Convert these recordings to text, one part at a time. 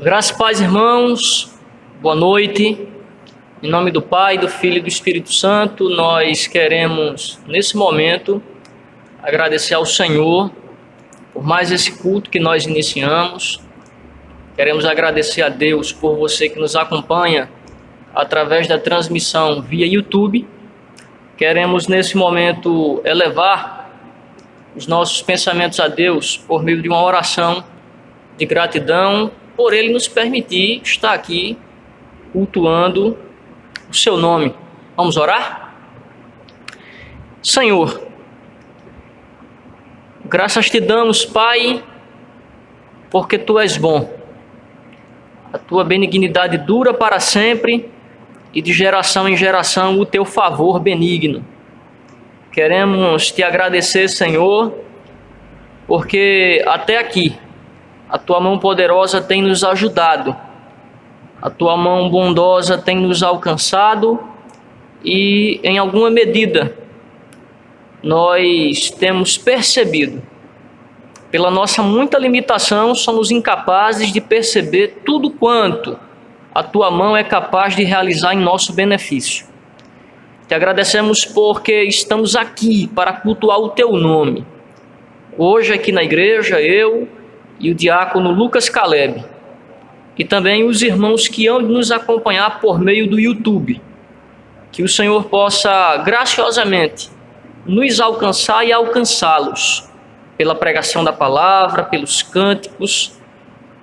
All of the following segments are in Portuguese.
Graças e paz, irmãos, boa noite. Em nome do Pai, do Filho e do Espírito Santo, nós queremos, nesse momento, agradecer ao Senhor por mais esse culto que nós iniciamos. Queremos agradecer a Deus por você que nos acompanha através da transmissão via YouTube. Queremos, nesse momento, elevar os nossos pensamentos a Deus por meio de uma oração de gratidão por Ele nos permitir estar aqui cultuando o Seu nome. Vamos orar? Senhor, graças te damos, Pai, porque Tu és bom. A Tua benignidade dura para sempre e de geração em geração o Teu favor benigno. Queremos Te agradecer, Senhor, porque até aqui a Tua mão poderosa tem nos ajudado, a Tua mão bondosa tem nos alcançado e, em alguma medida, nós temos percebido, pela nossa muita limitação, somos incapazes de perceber tudo quanto a Tua mão é capaz de realizar em nosso benefício. Te agradecemos porque estamos aqui para cultuar o Teu nome. Hoje aqui na igreja, eu e o diácono Lucas Caleb, e também os irmãos que hão de nos acompanhar por meio do YouTube. Que o Senhor possa graciosamente nos alcançar e alcançá-los pela pregação da palavra, pelos cânticos,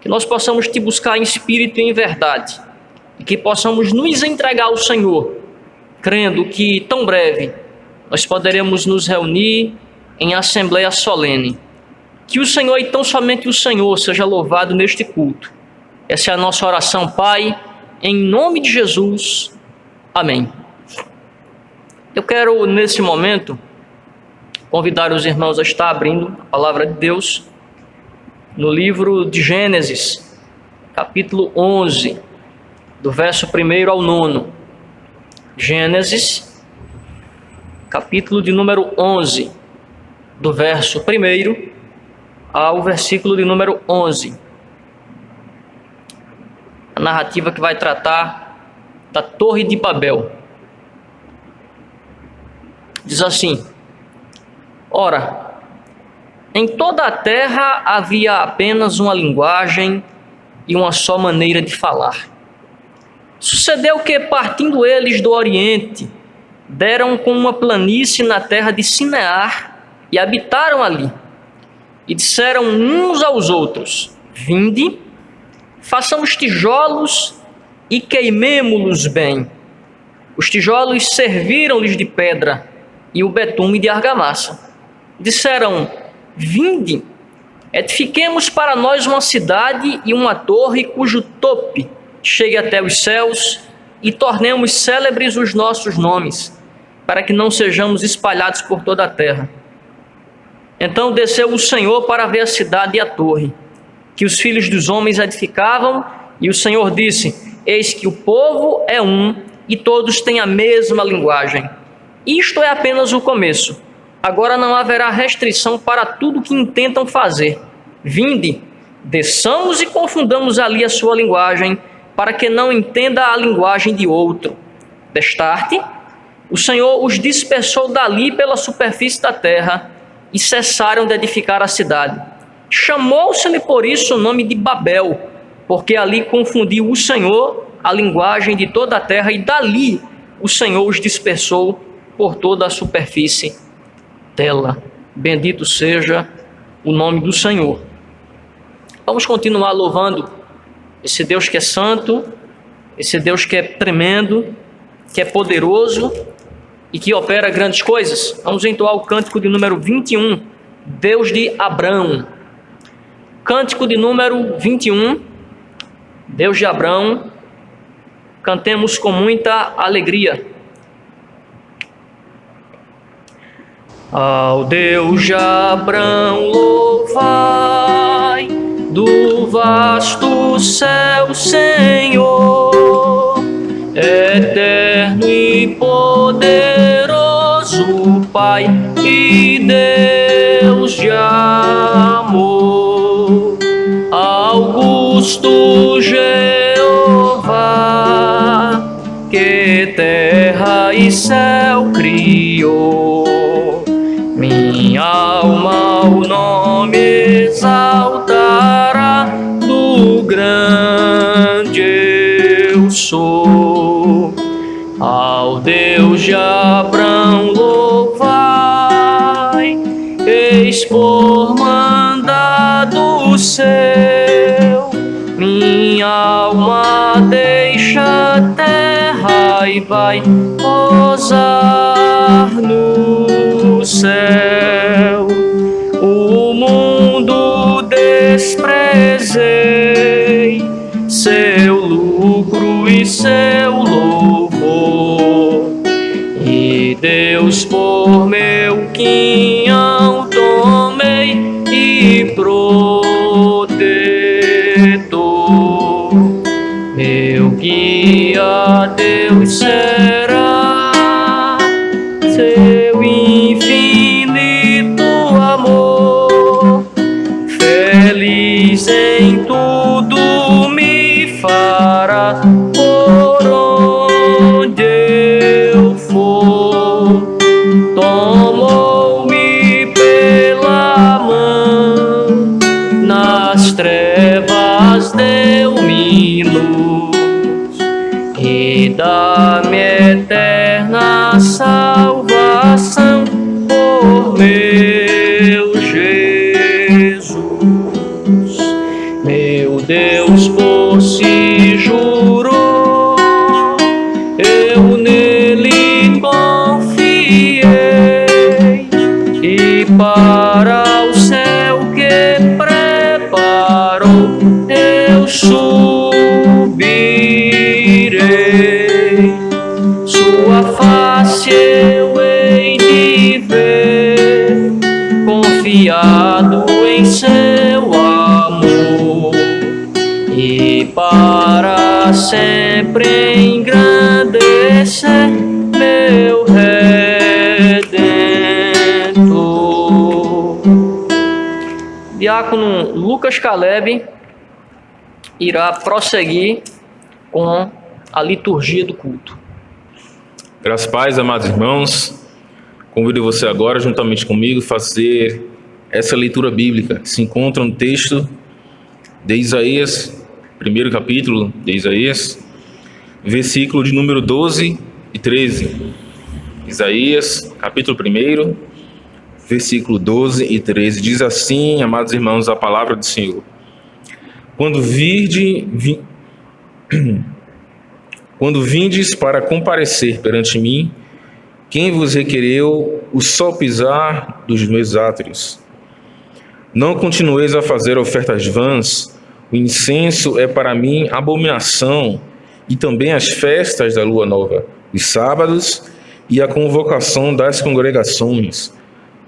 que nós possamos Te buscar em espírito e em verdade, e que possamos nos entregar ao Senhor, crendo que tão breve nós poderemos nos reunir em assembleia solene. Que o Senhor e tão somente o Senhor seja louvado neste culto. Essa é a nossa oração, Pai, em nome de Jesus. Amém. Eu quero, nesse momento, convidar os irmãos a estar abrindo a palavra de Deus no livro de Gênesis, capítulo 11, do verso 1 ao 9. Gênesis, capítulo de número 11, do verso 1 ao versículo de número 11. A narrativa que vai tratar da Torre de Babel. Diz assim: Ora, em toda a terra havia apenas uma linguagem e uma só maneira de falar. Sucedeu que, partindo eles do Oriente, deram com uma planície na terra de Sinear e habitaram ali. E disseram uns aos outros: Vinde, façamos tijolos e queimemo-los bem. Os tijolos serviram-lhes de pedra e o betume de argamassa. Disseram: Vinde, edifiquemos para nós uma cidade e uma torre cujo tope chegue até os céus e tornemos célebres os nossos nomes, para que não sejamos espalhados por toda a terra. Então desceu o Senhor para ver a cidade e a torre, que os filhos dos homens edificavam, e o Senhor disse: Eis que o povo é um, e todos têm a mesma linguagem. Isto é apenas o começo. Agora não haverá restrição para tudo que intentam fazer. Vinde, desçamos e confundamos ali a sua linguagem, para que não entenda a linguagem de outro. Destarte, o Senhor os dispersou dali pela superfície da terra, e cessaram de edificar a cidade. Chamou-se-lhe por isso o nome de Babel, porque ali confundiu o Senhor a linguagem de toda a terra, e dali o Senhor os dispersou por toda a superfície dela. Bendito seja o nome do Senhor. Vamos continuar louvando esse Deus que é santo, esse Deus que é tremendo, que é poderoso e que opera grandes coisas. Vamos entoar o cântico de número 21, Deus de Abrão. Cântico de número 21, Deus de Abrão. Cantemos com muita alegria. Ao Deus de Abrão louvai, do vasto céu, Senhor, eterno e poderoso Pai e Deus de amor. Algo Deus tu, Jeová, que terra e céu criou. Minha alma o nome exaltará, do grande eu sou. Ao Deus de Abrão louvai, eis por mandado seu, minha alma deixa a terra e vai posar no céu. O mundo desprezei, seu lucro e seu louvor, e Deus por meu quinhão tomei e protetor. Meu guia Deus será, seu infinito amor, feliz em tudo me fará, por onde eu for. Tomou-me pela mão, nas trevas deu-me luz, e dá-me eterna salvação por meu Jesus. Meu Deus por si jurou, eu nele confiei, e para o céu que preparou eu subirei. Sua face eu hei de ver, confiado em seu amor, e para sempre engrandecer meu Redentor. Diácono Lucas Caleb irá prosseguir com a liturgia do culto. Graças a Deus, amados irmãos, convido você agora, juntamente comigo, a fazer essa leitura bíblica que se encontra no texto de Isaías, primeiro capítulo de Isaías, versículo de número 12 e 13. Isaías, capítulo 1, versículo 12 e 13. Diz assim, amados irmãos, a palavra do Senhor. Quando vindes para comparecer perante mim, quem vos requereu o salpizar dos meus átrios? Não continueis a fazer ofertas vãs, o incenso é para mim abominação, e também as festas da lua nova, os sábados e a convocação das congregações.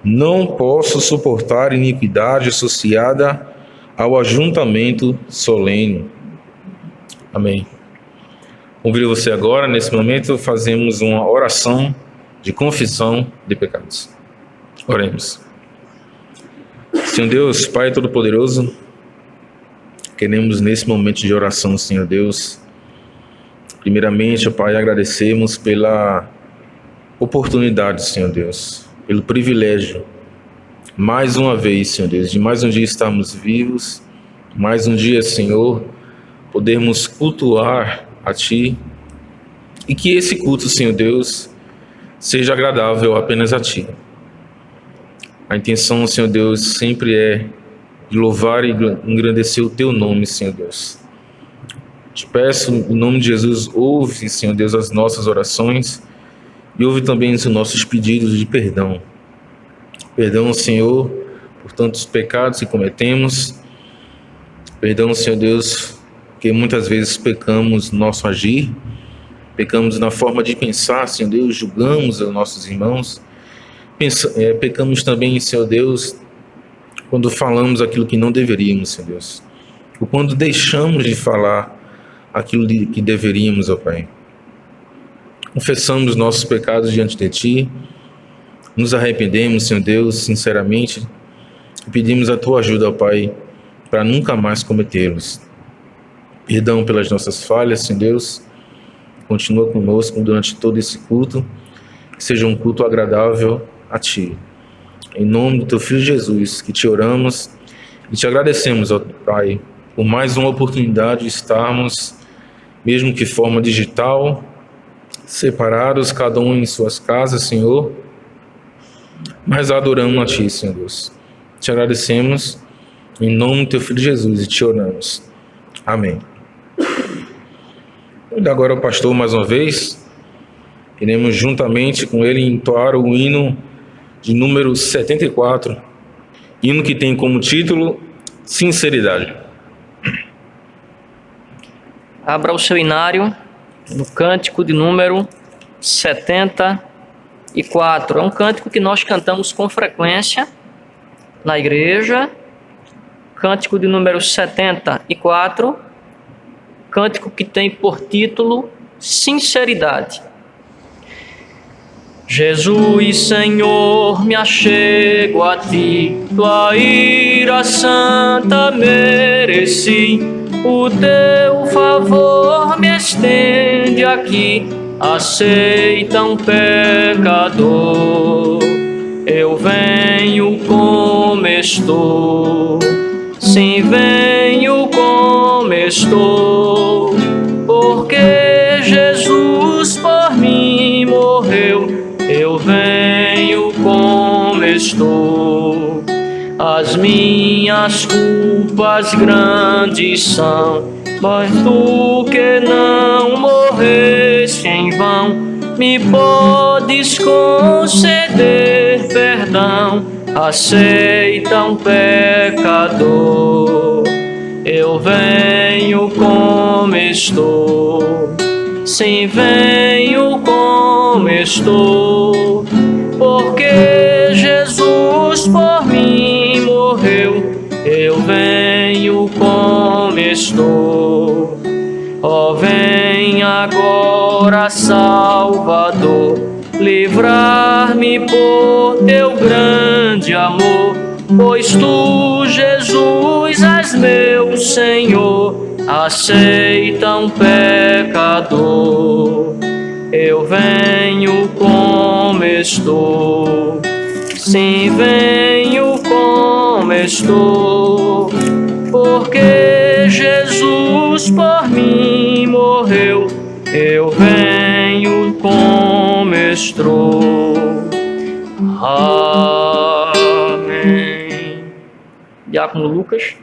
Não posso suportar iniquidade associada ao ajuntamento solene. Amém. Convido você agora, nesse momento, fazemos uma oração de confissão de pecados. Oremos. Senhor Deus, Pai Todo-Poderoso, queremos nesse momento de oração, Senhor Deus, primeiramente, Pai, agradecemos pela oportunidade, Senhor Deus, pelo privilégio, mais uma vez, Senhor Deus, de mais um dia estarmos vivos, mais um dia, Senhor, podermos cultuar a Ti, e que esse culto, Senhor Deus, seja agradável apenas a Ti. A intenção, Senhor Deus, sempre é de louvar e engrandecer o Teu nome, Senhor Deus. Te peço, em nome de Jesus, ouve, Senhor Deus, as nossas orações e ouve também os nossos pedidos de perdão. Perdão, Senhor, por tantos pecados que cometemos. Perdão, Senhor Deus, que muitas vezes pecamos no nosso agir, pecamos na forma de pensar, Senhor Deus, julgamos os nossos irmãos. Pecamos também, Senhor Deus, quando falamos aquilo que não deveríamos, Senhor Deus, ou quando deixamos de falar aquilo que deveríamos, ó Pai. Confessamos nossos pecados diante de Ti, nos arrependemos, Senhor Deus, sinceramente, e pedimos a Tua ajuda, ó Pai, para nunca mais cometê-los. perdão pelas nossas falhas, Senhor Deus. Continua conosco durante todo esse culto, que seja um culto agradável a Ti. Em nome do Teu Filho Jesus, que Te oramos e Te agradecemos, ó Pai, por mais uma oportunidade de estarmos, mesmo que de forma digital, separados, cada um em suas casas, Senhor, mas adoramos a Ti, Senhor Deus. Te agradecemos em nome do Teu Filho Jesus e Te oramos. Amém. E agora o pastor, mais uma vez, iremos juntamente com ele entoar o hino de número 74, hino que tem como título Sinceridade. Abra o seu inário no cântico de número 74. É um cântico que nós cantamos com frequência na igreja. Cântico de número 74, cântico que tem por título Sinceridade. Jesus, Senhor, me achego a Ti, Tua ira santa mereci, o Teu favor me estende aqui, aceita um pecador. Eu venho como estou, sim, venho como estou, porque Jesus por mim morreu. Eu venho como estou. As minhas culpas grandes são, mas Tu que não morreste em vão, me podes conceder perdão. Aceita um pecador. Eu venho como estou, sim, venho como estou, porque Jesus por mim morreu. Eu venho como estou. Ó, vem agora, Salvador, livrar-me por Teu grande amor, pois Tu, Jesus, és meu Senhor. Aceita um pecador. Eu venho como estou, sim, venho como estou, porque Jesus por mim morreu. Eu venho como estou. Amém. Diácono Lucas.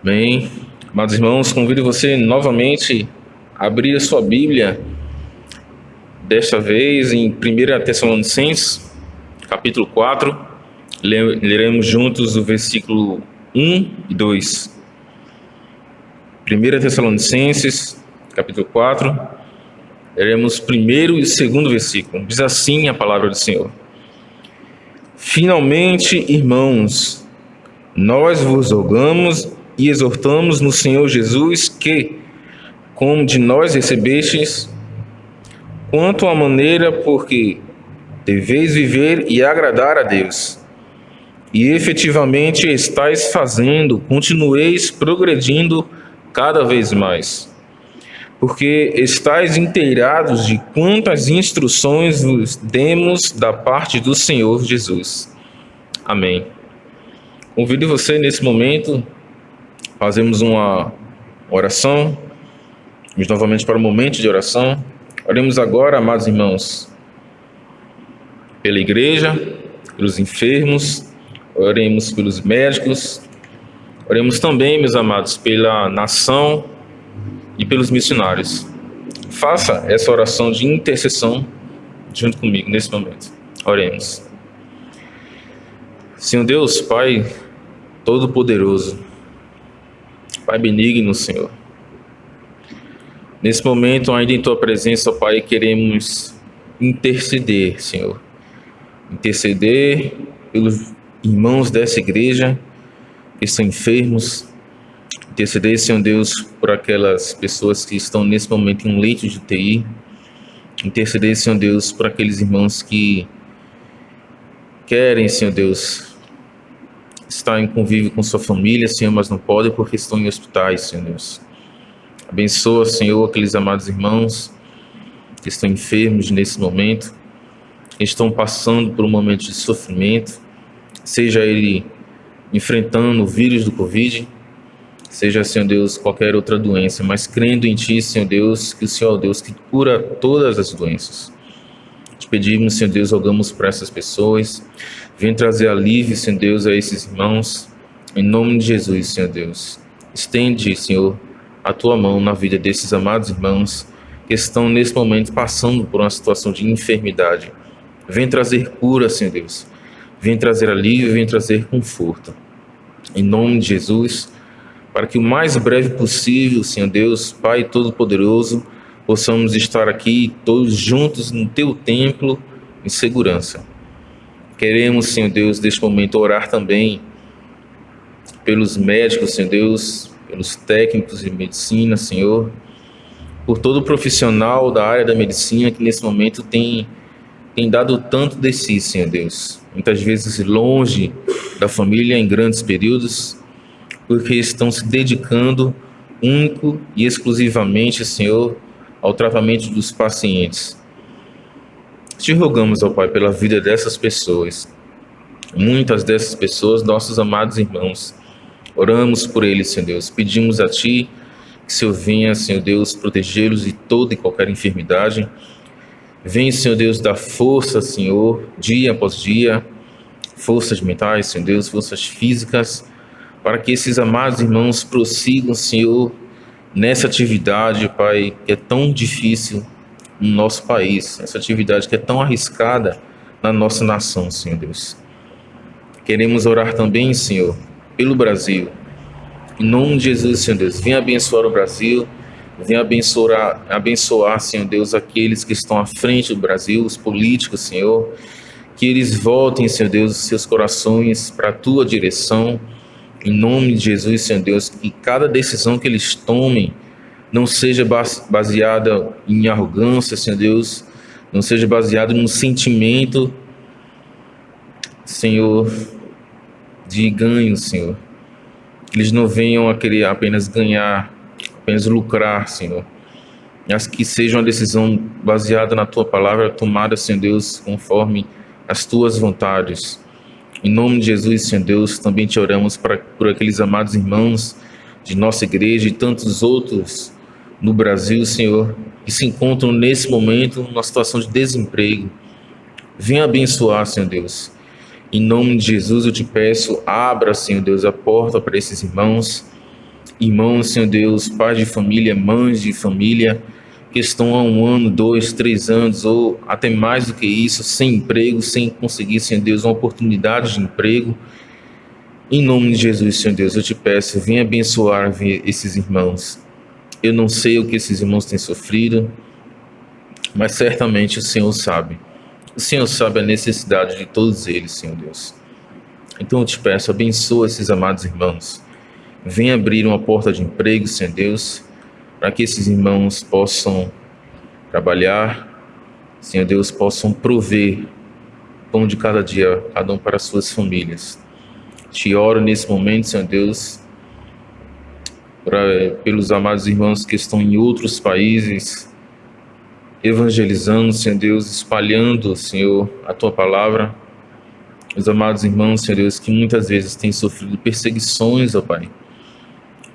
Amém. Amados irmãos, convido você novamente a abrir a sua Bíblia, desta vez em 1 Tessalonicenses, capítulo 4. Leremos juntos o versículo 1 e 2. 1 Tessalonicenses, capítulo 4, leremos o primeiro e o segundo versículo. Diz assim a palavra do Senhor: Finalmente, irmãos, nós vos rogamos e exortamos no Senhor Jesus que, como de nós recebestes, quanto à maneira porque deveis viver e agradar a Deus, e efetivamente estáis fazendo, continueis progredindo cada vez mais, porque estáis inteirados de quantas instruções vos demos da parte do Senhor Jesus. Amém. Convido você nesse momento, fazemos uma oração, vamos novamente para o momento de oração. Oremos agora, amados irmãos, pela igreja, pelos enfermos, oremos pelos médicos, oremos também, meus amados, pela nação e pelos missionários. Faça essa oração de intercessão junto comigo nesse momento. Oremos. Senhor Deus, Pai Todo-Poderoso, Pai benigno, Senhor, nesse momento, ainda em Tua presença, Pai, queremos interceder, Senhor. Interceder pelos irmãos dessa igreja que estão enfermos. Interceder, Senhor Deus, por aquelas pessoas que estão nesse momento em um leito de UTI. Interceder, Senhor Deus, por aqueles irmãos que querem, Senhor Deus, está em convívio com sua família, Senhor, mas não pode porque estão em hospitais, Senhor Deus. Abençoa, Senhor, aqueles amados irmãos que estão enfermos nesse momento, que estão passando por um momento de sofrimento, seja ele enfrentando o vírus do Covid, seja, Senhor Deus, qualquer outra doença, mas crendo em Ti, Senhor Deus, que o Senhor é o Deus que cura todas as doenças. Te pedimos, Senhor Deus, rogamos para essas pessoas, vem trazer alívio, Senhor Deus, a esses irmãos, em nome de Jesus, Senhor Deus. Estende, Senhor, a Tua mão na vida desses amados irmãos que estão nesse momento passando por uma situação de enfermidade. Vem trazer cura, Senhor Deus. Vem trazer alívio, vem trazer conforto. Em nome de Jesus, para que o mais breve possível, Senhor Deus, Pai Todo-Poderoso, possamos estar aqui todos juntos no Teu templo em segurança. Queremos, Senhor Deus, neste momento orar também pelos médicos, Senhor Deus, pelos técnicos de medicina, Senhor, por todo profissional da área da medicina que nesse momento tem dado tanto de si, Senhor Deus. Muitas vezes longe da família em grandes períodos, porque estão se dedicando único e exclusivamente, Senhor, ao tratamento dos pacientes. Te rogamos, ó Pai, pela vida dessas pessoas. Muitas dessas pessoas, nossos amados irmãos. Oramos por eles, Senhor Deus. Pedimos a Ti que o Senhor venha, Senhor Deus, protegê-los de toda e qualquer enfermidade. Venha, Senhor Deus, dar força, Senhor, dia após dia, forças mentais, Senhor Deus, forças físicas, para que esses amados irmãos prossigam, Senhor, nessa atividade, Pai, que é tão difícil no nosso país, essa atividade que é tão arriscada na nossa nação, Senhor Deus. Queremos orar também, Senhor, pelo Brasil. Em nome de Jesus, Senhor Deus, venha abençoar o Brasil, venha abençoar, Senhor Deus, aqueles que estão à frente do Brasil, os políticos, Senhor, que eles voltem, Senhor Deus, os seus corações para a Tua direção. Em nome de Jesus, Senhor Deus, que cada decisão que eles tomem não seja baseada em arrogância, Senhor Deus, não seja baseada num sentimento, Senhor, de ganho, Senhor. Que eles não venham a querer apenas ganhar, apenas lucrar, Senhor, mas que seja uma decisão baseada na Tua palavra, tomada, Senhor Deus, conforme as Tuas vontades. Em nome de Jesus, Senhor Deus, também Te oramos por aqueles amados irmãos de nossa igreja e tantos outros no Brasil, Senhor, que se encontram nesse momento numa situação de desemprego. Venha abençoar, Senhor Deus. Em nome de Jesus, eu Te peço, abra, Senhor Deus, a porta para esses irmãos, Senhor Deus, pais de família, mães de família, que estão há 1 ano, 2, 3 anos, ou até mais do que isso, sem emprego, sem conseguir, Senhor Deus, uma oportunidade de emprego. Em nome de Jesus, Senhor Deus, eu Te peço, venha abençoar esses irmãos. Eu não sei o que esses irmãos têm sofrido, mas certamente o Senhor sabe. O Senhor sabe a necessidade de todos eles, Senhor Deus. Então eu Te peço, abençoa esses amados irmãos. Venha abrir uma porta de emprego, Senhor Deus, para que esses irmãos possam trabalhar, Senhor Deus, possam prover pão de cada dia, cada um para as suas famílias. Te oro nesse momento, Senhor Deus, pelos amados irmãos que estão em outros países, evangelizando, Senhor Deus, espalhando, Senhor, a Tua palavra. Os amados irmãos, Senhor Deus, que muitas vezes têm sofrido perseguições, ó Pai.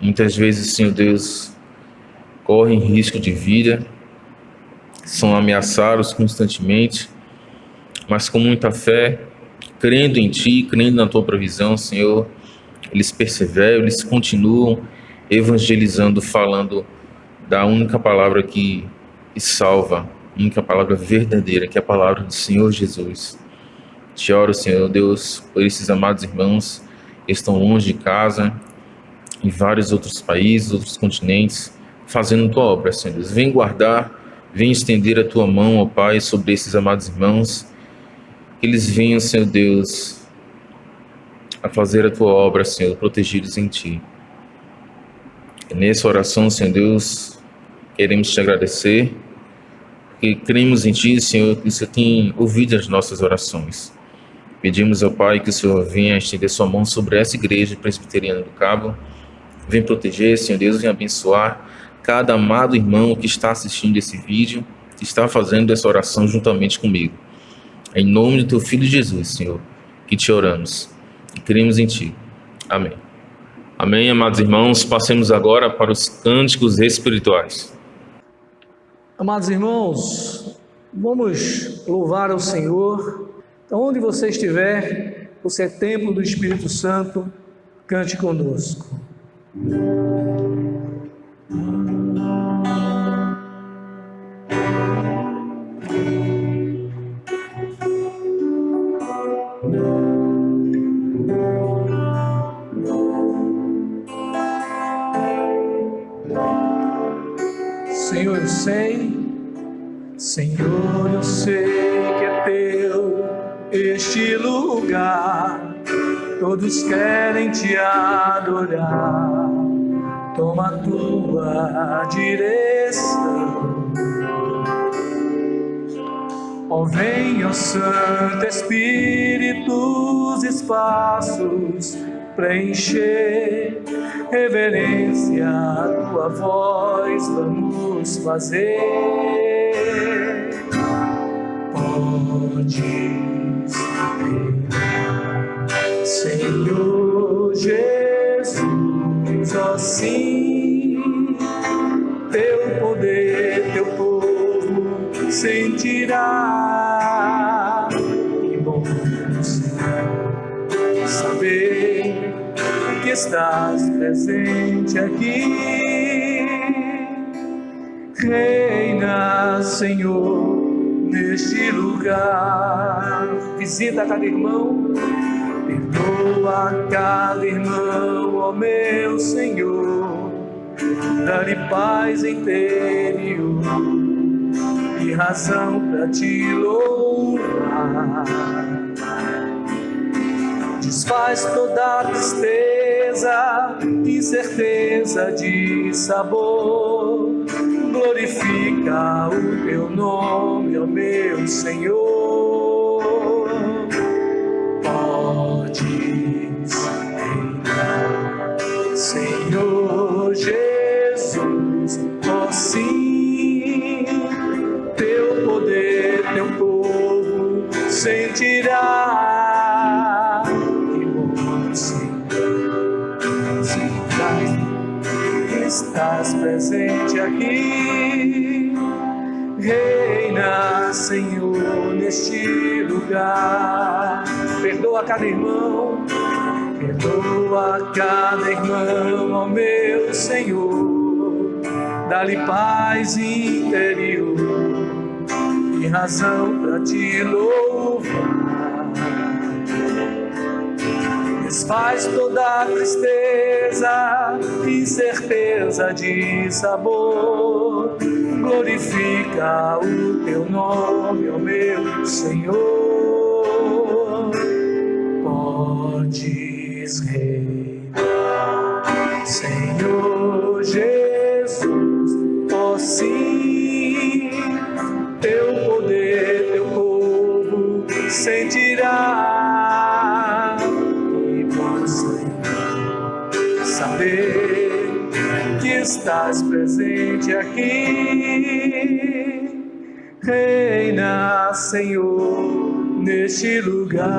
Muitas vezes, Senhor Deus, correm risco de vida, são ameaçados constantemente, mas com muita fé, crendo em Ti, crendo na Tua provisão, Senhor, eles perseveram, eles continuam evangelizando, falando da única palavra que salva, a única palavra verdadeira, que é a palavra do Senhor Jesus. Te oro, Senhor Deus, por esses amados irmãos que estão longe de casa, em vários outros países, outros continentes, fazendo Tua obra, Senhor Deus. Vem guardar, vem estender a Tua mão, ó Pai, sobre esses amados irmãos, que eles venham, Senhor Deus, a fazer a Tua obra, Senhor, protegidos em Ti. E nessa oração, Senhor Deus, queremos Te agradecer, porque cremos em Ti, Senhor, que Você tem ouvido as nossas orações. Pedimos ao Pai que o Senhor venha estender sua mão sobre essa igreja presbiteriana do Cabo. Venha proteger, Senhor Deus, venha abençoar cada amado irmão que está assistindo esse vídeo, que está fazendo essa oração juntamente comigo. Em nome do Teu Filho Jesus, Senhor, que te oramos e cremos em Ti. Amém. Amém, amados irmãos. Passemos agora para os cânticos espirituais. Amados irmãos, vamos louvar ao Senhor. Onde você estiver, você é templo do Espírito Santo, cante conosco. Senhor, eu sei que é teu este lugar, todos querem te adorar, toma a tua direção. Ó, vem, ó Santo Espírito, os espaços preencher, reverência à tua voz vamos fazer. Podes vir, Senhor Jesus, ó sim, teu poder, teu povo sentirá. Que bom saber que estás presente aqui. Reina, Senhor, neste lugar. Visita cada irmão, perdoa cada irmão, ó meu Senhor. Dá-lhe paz interior e razão para te louvar. Desfaz toda a tristeza, incerteza de sabor. Glorifica o teu nome, ó meu Senhor. Podes reinar, Senhor Jesus, ó sim, teu poder, teu povo sentirá. Que bom, Senhor, estás presente aqui. Reina, Senhor, neste lugar. Perdoa cada irmão, perdoa cada irmão, ó meu Senhor. Dá-lhe paz interior e razão para te louvar. Desfaz toda a tristeza, incerteza de sabor. Glorifica o teu nome, ó meu Senhor. Podes reinar, Senhor Jesus, ó sim, teu poder, teu povo sentirá. E você saber que estás presente aqui. Reina, Senhor, neste lugar.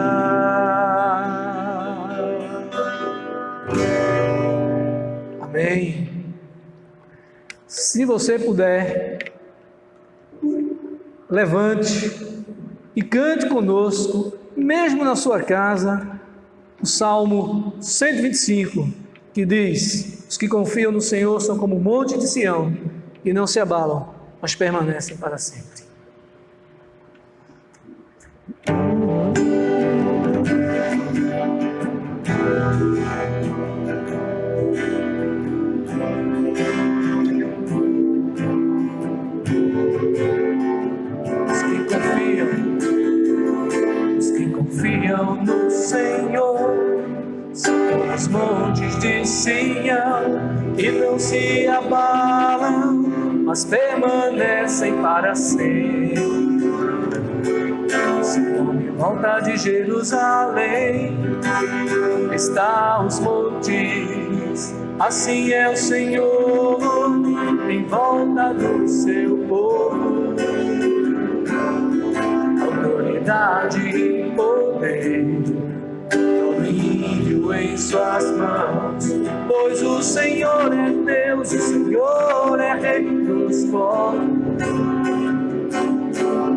Amém. Se você puder, levante e cante conosco, mesmo na sua casa, o Salmo 125, que diz: os que confiam no Senhor são como o monte de Sião, e não se abalam, mas permanecem para sempre. Os que confiam no Senhor são como os montes de Sião, e não se abalam, mas permanecem para sempre. Seu nome volta de Jerusalém está os montes, assim é o Senhor em volta do seu povo. Autoridade e poder, domínio em suas mãos, pois o Senhor é Deus, o Senhor é Rei dos povos.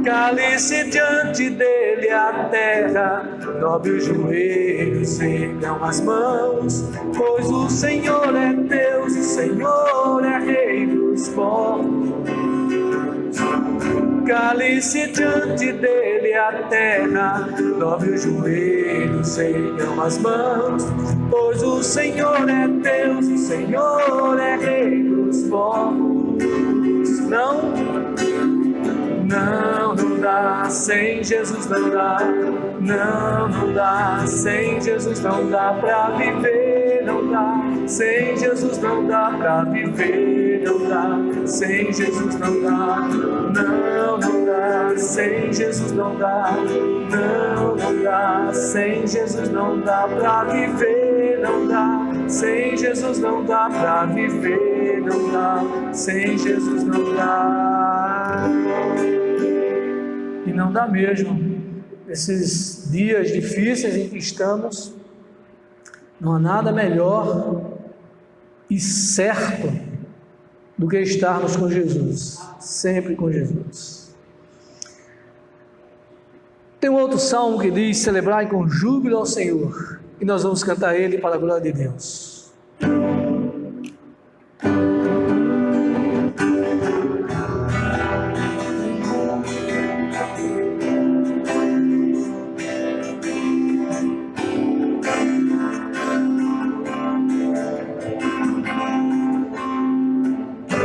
Cale-se diante dele a terra, dobre os joelhos, ergam as mãos, pois o Senhor é Deus, o Senhor é Rei dos povos. Cale-se diante dele a terra, dobre os joelhos, ergam as mãos, pois o Senhor é Deus, o Senhor é Rei dos povos. Não dá, sem Jesus não dá. Não dá, sem Jesus não dá pra viver, não dá. Sem Jesus não dá pra viver, não dá. Sem Jesus não dá. Não dá, sem Jesus não dá. Não dá, sem Jesus não dá pra viver, não dá. Sem Jesus não dá pra viver, não dá. Sem Jesus não dá. E não dá mesmo. Nesses dias difíceis em que estamos, não há nada melhor e certo do que estarmos com Jesus, sempre com Jesus. Tem um outro salmo que diz: celebrai com júbilo ao Senhor, e nós vamos cantar ele para a glória de Deus.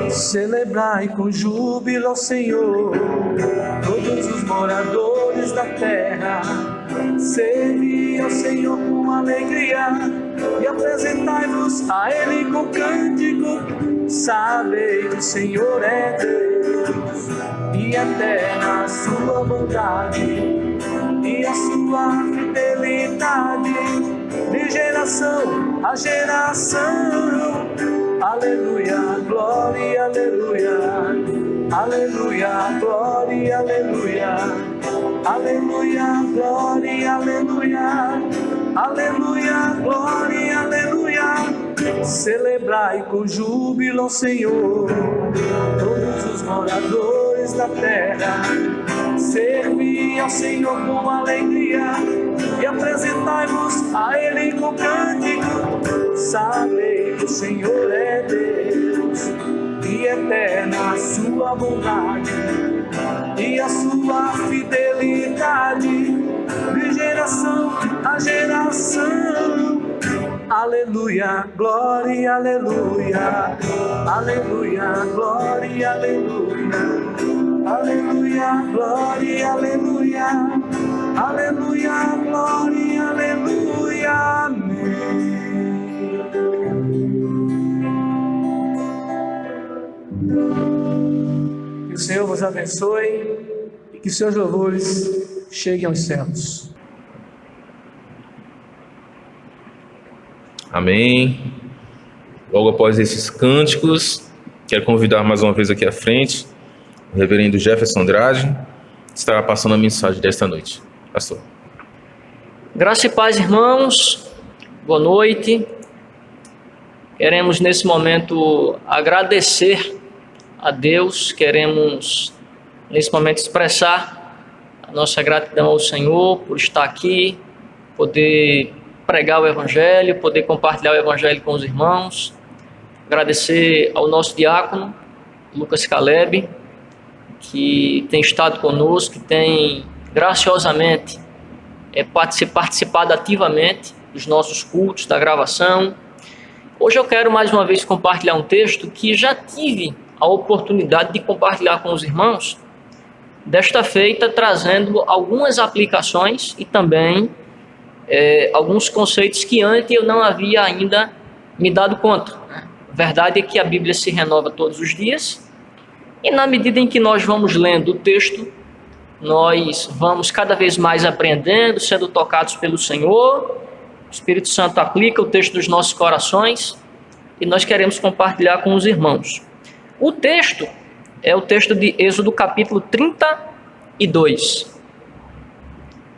Celebrai com júbilo ao Senhor, todos os moradores da terra. Servi ao Senhor com alegria e apresentai-vos a Ele com cântico. Sabei que o Senhor é Deus e eterna a sua bondade e a sua fidelidade de geração a geração. Aleluia, glória, aleluia, aleluia, glória, aleluia, aleluia, glória, aleluia, aleluia, glória, aleluia. Celebrai com júbilo ao Senhor, todos os moradores da terra. Servi ao Senhor com alegria e apresentai-vos a Ele com cântico. Sabei que o Senhor é Deus e eterna a sua bondade e a sua fidelidade de geração a geração. Aleluia, glória, aleluia, aleluia, glória, aleluia, aleluia, glória, aleluia, aleluia, glória, aleluia, amém. Que o Senhor vos abençoe e que seus louvores cheguem aos céus. Amém. Logo após esses cânticos, quero convidar mais uma vez aqui à frente o reverendo Jefferson Andrade, que estará passando a mensagem desta noite. Pastor. Graça e paz, irmãos. Boa noite. Queremos nesse momento agradecer a Deus, queremos nesse momento expressar a nossa gratidão ao Senhor por estar aqui, poder pregar o Evangelho, poder compartilhar o Evangelho com os irmãos. Agradecer ao nosso diácono, Lucas Caleb, que tem estado conosco, que tem graciosamente participado ativamente dos nossos cultos, da gravação. Hoje eu quero mais uma vez compartilhar um texto que já tive a oportunidade de compartilhar com os irmãos, desta feita trazendo algumas aplicações e também alguns conceitos que antes eu não havia ainda me dado conta. A verdade é que a Bíblia se renova todos os dias, e na medida em que nós vamos lendo o texto, nós vamos cada vez mais aprendendo, sendo tocados pelo Senhor. O Espírito Santo aplica o texto dos nossos corações e nós queremos compartilhar com os irmãos. O texto é o texto de Êxodo capítulo 32.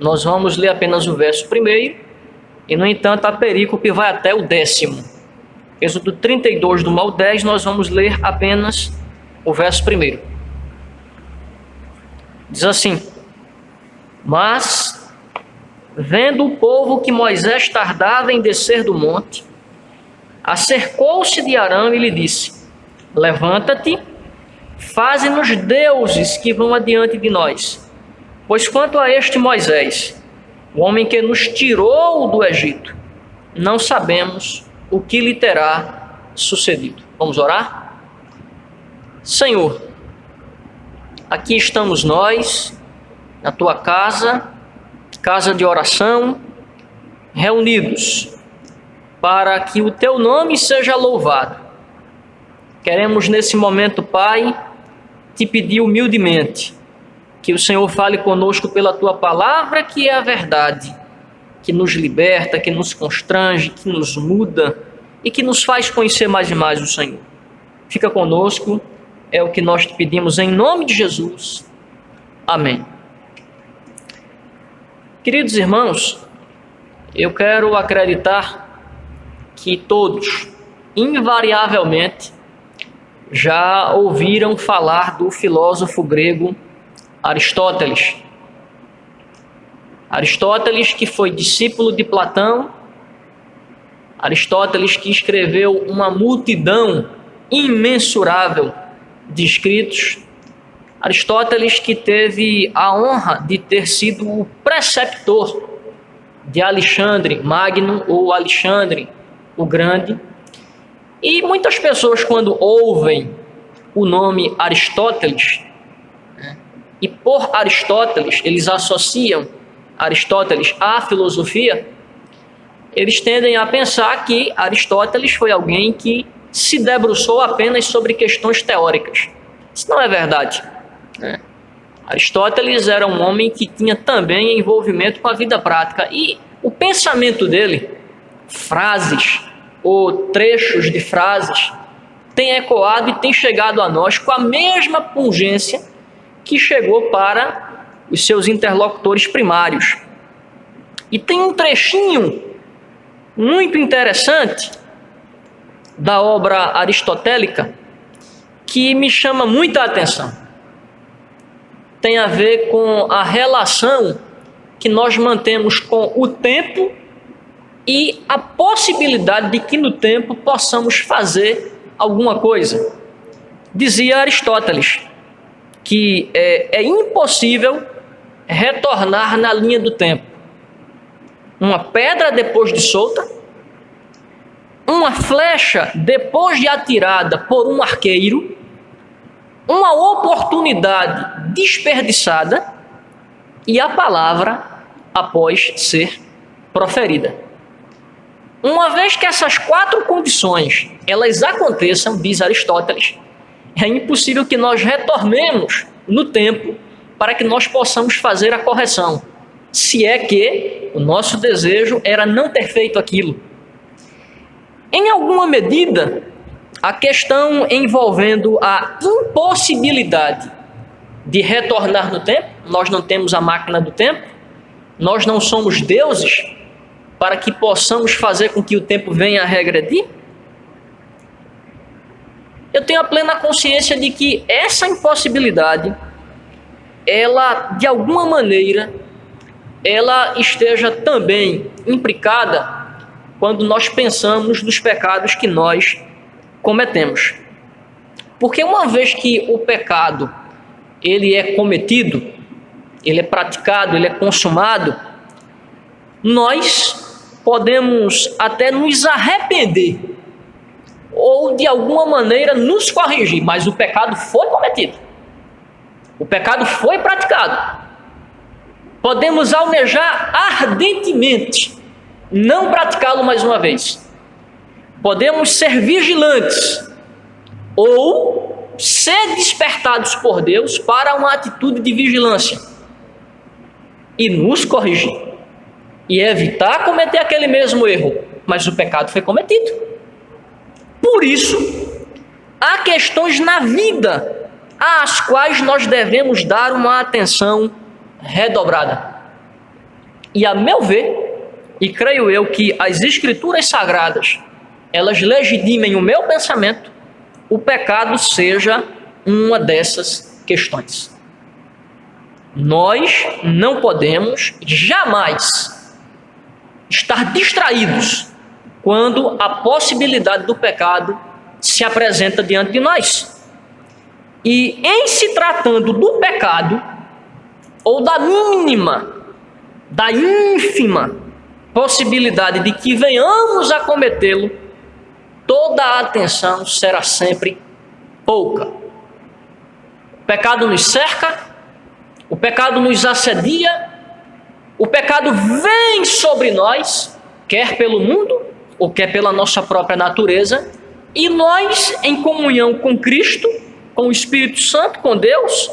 Nós vamos ler apenas o verso 1 e, no entanto, a perícope vai até o 10º. Êxodo 32, do 1 ao 10, nós vamos ler apenas o verso 1. Diz assim: Mas, vendo o povo que Moisés tardava em descer do monte, acercou-se de Arão e lhe disse: Levanta-te, faze-nos deuses que vão adiante de nós. Pois quanto a este Moisés, o homem que nos tirou do Egito, não sabemos o que lhe terá sucedido. Vamos orar? Senhor, aqui estamos nós, na tua casa, casa de oração, reunidos para que o teu nome seja louvado. Queremos nesse momento, Pai, te pedir humildemente que o Senhor fale conosco pela tua palavra, que é a verdade, que nos liberta, que nos constrange, que nos muda e que nos faz conhecer mais e mais o Senhor. Fica conosco, é o que nós te pedimos em nome de Jesus. Amém. Queridos irmãos, eu quero acreditar que todos, invariavelmente, já ouviram falar do filósofo grego Aristóteles. Aristóteles, que foi discípulo de Platão, Aristóteles que escreveu uma multidão imensurável de escritos, Aristóteles que teve a honra de ter sido o preceptor de Alexandre Magno ou Alexandre o Grande. E muitas pessoas, quando ouvem o nome Aristóteles, e por Aristóteles eles associam Aristóteles à filosofia, eles tendem a pensar que Aristóteles foi alguém que se debruçou apenas sobre questões teóricas. Isso não é verdade. Aristóteles era um homem que tinha também envolvimento com a vida prática, e o pensamento dele, frases ou trechos de frases, tem ecoado e tem chegado a nós com a mesma pungência que chegou para os seus interlocutores primários. E tem um trechinho muito interessante da obra aristotélica que me chama muita atenção. Tem a ver com a relação que nós mantemos com o tempo e a possibilidade de que no tempo possamos fazer alguma coisa. Dizia Aristóteles que é impossível retornar na linha do tempo. Uma pedra depois de solta, uma flecha depois de atirada por um arqueiro, uma oportunidade desperdiçada e a palavra após ser proferida. Uma vez que essas 4 condições elas aconteçam, diz Aristóteles, é impossível que nós retornemos no tempo para que nós possamos fazer a correção, se é que o nosso desejo era não ter feito aquilo. Em alguma medida, a questão envolvendo a impossibilidade de retornar no tempo, nós não temos a máquina do tempo, nós não somos deuses para que possamos fazer com que o tempo venha a regredir. Eu tenho a plena consciência de que essa impossibilidade, ela, de alguma maneira, ela esteja também implicada quando nós pensamos nos pecados que nós cometemos. Porque uma vez que o pecado, ele é cometido, ele é praticado, ele é consumado, nós podemos até nos arrepender ou de alguma maneira nos corrigir, mas o pecado foi cometido, o pecado foi praticado. Podemos almejar ardentemente não praticá-lo mais uma vez, podemos ser vigilantes ou ser despertados por Deus para uma atitude de vigilância, e nos corrigir e evitar cometer aquele mesmo erro, mas o pecado foi cometido. Por isso, há questões na vida às quais nós devemos dar uma atenção redobrada. E a meu ver, e creio eu que as Escrituras Sagradas, elas legitimem o meu pensamento, o pecado seja uma dessas questões. Nós não podemos jamais estar distraídos quando a possibilidade do pecado se apresenta diante de nós. E em se tratando do pecado, ou da mínima, da ínfima possibilidade de que venhamos a cometê-lo, toda a atenção será sempre pouca. O pecado nos cerca, o pecado nos assedia, o pecado vem sobre nós, quer pelo mundo ou quer pela nossa própria natureza, e nós, em comunhão com Cristo, com o Espírito Santo, com Deus,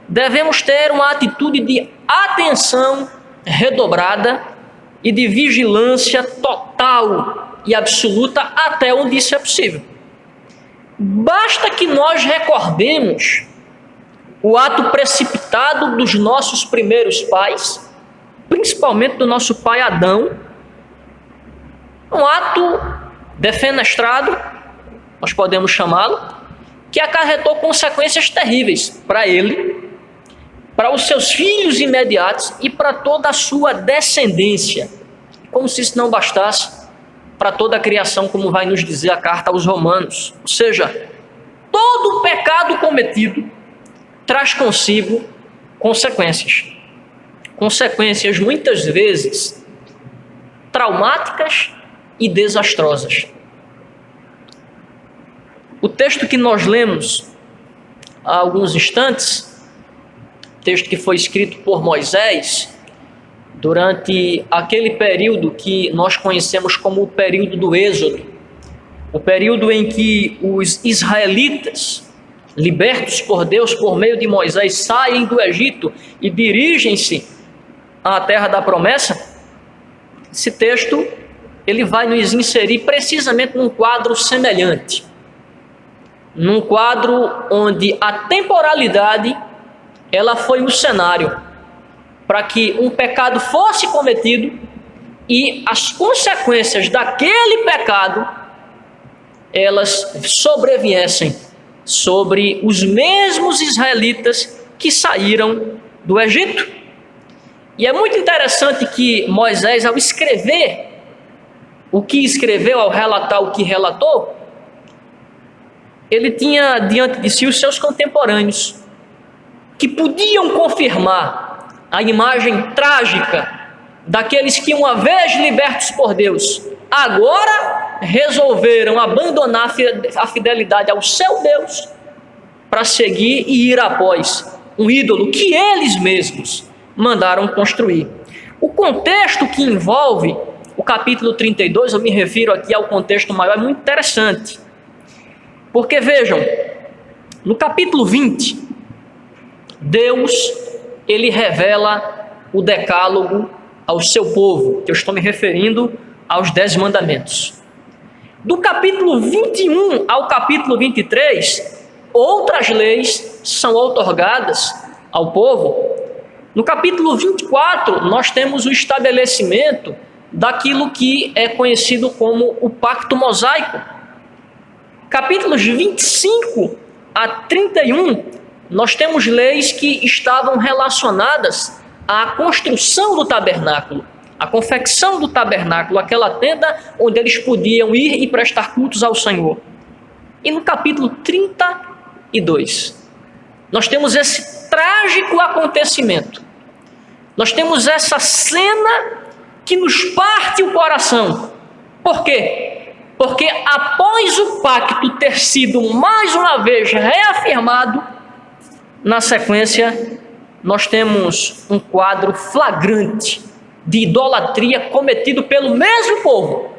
devemos ter uma atitude de atenção redobrada e de vigilância total e absoluta até onde isso é possível. Basta que nós recordemos o ato precipitado dos nossos primeiros pais, principalmente do nosso pai Adão, um ato defenestrado, nós podemos chamá-lo, que acarretou consequências terríveis para ele, para os seus filhos imediatos e para toda a sua descendência, como se isso não bastasse, para toda a criação, como vai nos dizer a carta aos Romanos. Ou seja, todo o pecado cometido traz consigo consequências. Consequências muitas vezes traumáticas e desastrosas. O texto que nós lemos há alguns instantes, texto que foi escrito por Moisés, durante aquele período que nós conhecemos como o período do Êxodo, o período em que os israelitas, libertos por Deus por meio de Moisés, saem do Egito e dirigem-se à terra da promessa. Esse texto ele vai nos inserir precisamente num quadro semelhante, num quadro onde a temporalidade ela foi o cenário para que um pecado fosse cometido e as consequências daquele pecado elas sobreviessem sobre os mesmos israelitas que saíram do Egito. E é muito interessante que Moisés, ao escrever o que escreveu, ao relatar o que relatou, ele tinha diante de si os seus contemporâneos, que podiam confirmar a imagem trágica daqueles que, uma vez libertos por Deus, agora resolveram abandonar a fidelidade ao seu Deus para seguir e ir após um ídolo que eles mesmos mandaram construir. O contexto que envolve o capítulo 32, eu me refiro aqui ao contexto maior, é muito interessante. Porque vejam, no capítulo 20, Deus, ele revela o decálogo ao seu povo, que eu estou me referindo aos 10 mandamentos. Do capítulo 21 ao capítulo 23, outras leis são outorgadas ao povo. No capítulo 24, nós temos o estabelecimento daquilo que é conhecido como o Pacto Mosaico. Capítulos 25 a 31, nós temos leis que estavam relacionadas à construção do tabernáculo, à confecção do tabernáculo, aquela tenda onde eles podiam ir e prestar cultos ao Senhor. E no capítulo 32, nós temos esse trágico acontecimento. Nós temos essa cena que nos parte o coração. Por quê? Porque após o pacto ter sido mais uma vez reafirmado, na sequência nós temos um quadro flagrante de idolatria cometido pelo mesmo povo.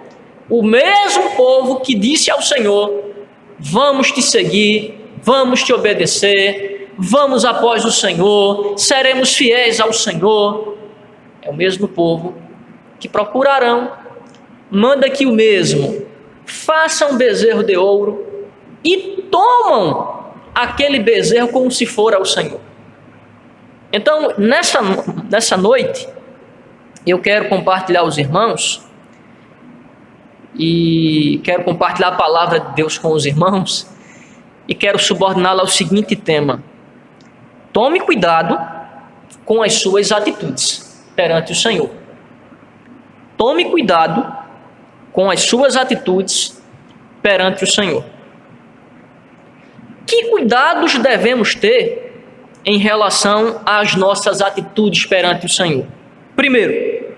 O mesmo povo que disse ao Senhor: vamos te seguir, vamos te obedecer, vamos após o Senhor, seremos fiéis ao Senhor. é o mesmo povo que procura Arão, manda que o mesmo faça um bezerro de ouro e tomam aquele bezerro como se for ao Senhor. Então, nessa noite, eu quero compartilhar aos irmãos e quero compartilhar a palavra de Deus com os irmãos e quero subordiná-la ao seguinte tema: tome cuidado com as suas atitudes perante o Senhor. Tome cuidado com as suas atitudes perante o Senhor. Que cuidados devemos ter em relação às nossas atitudes perante o Senhor? Primeiro,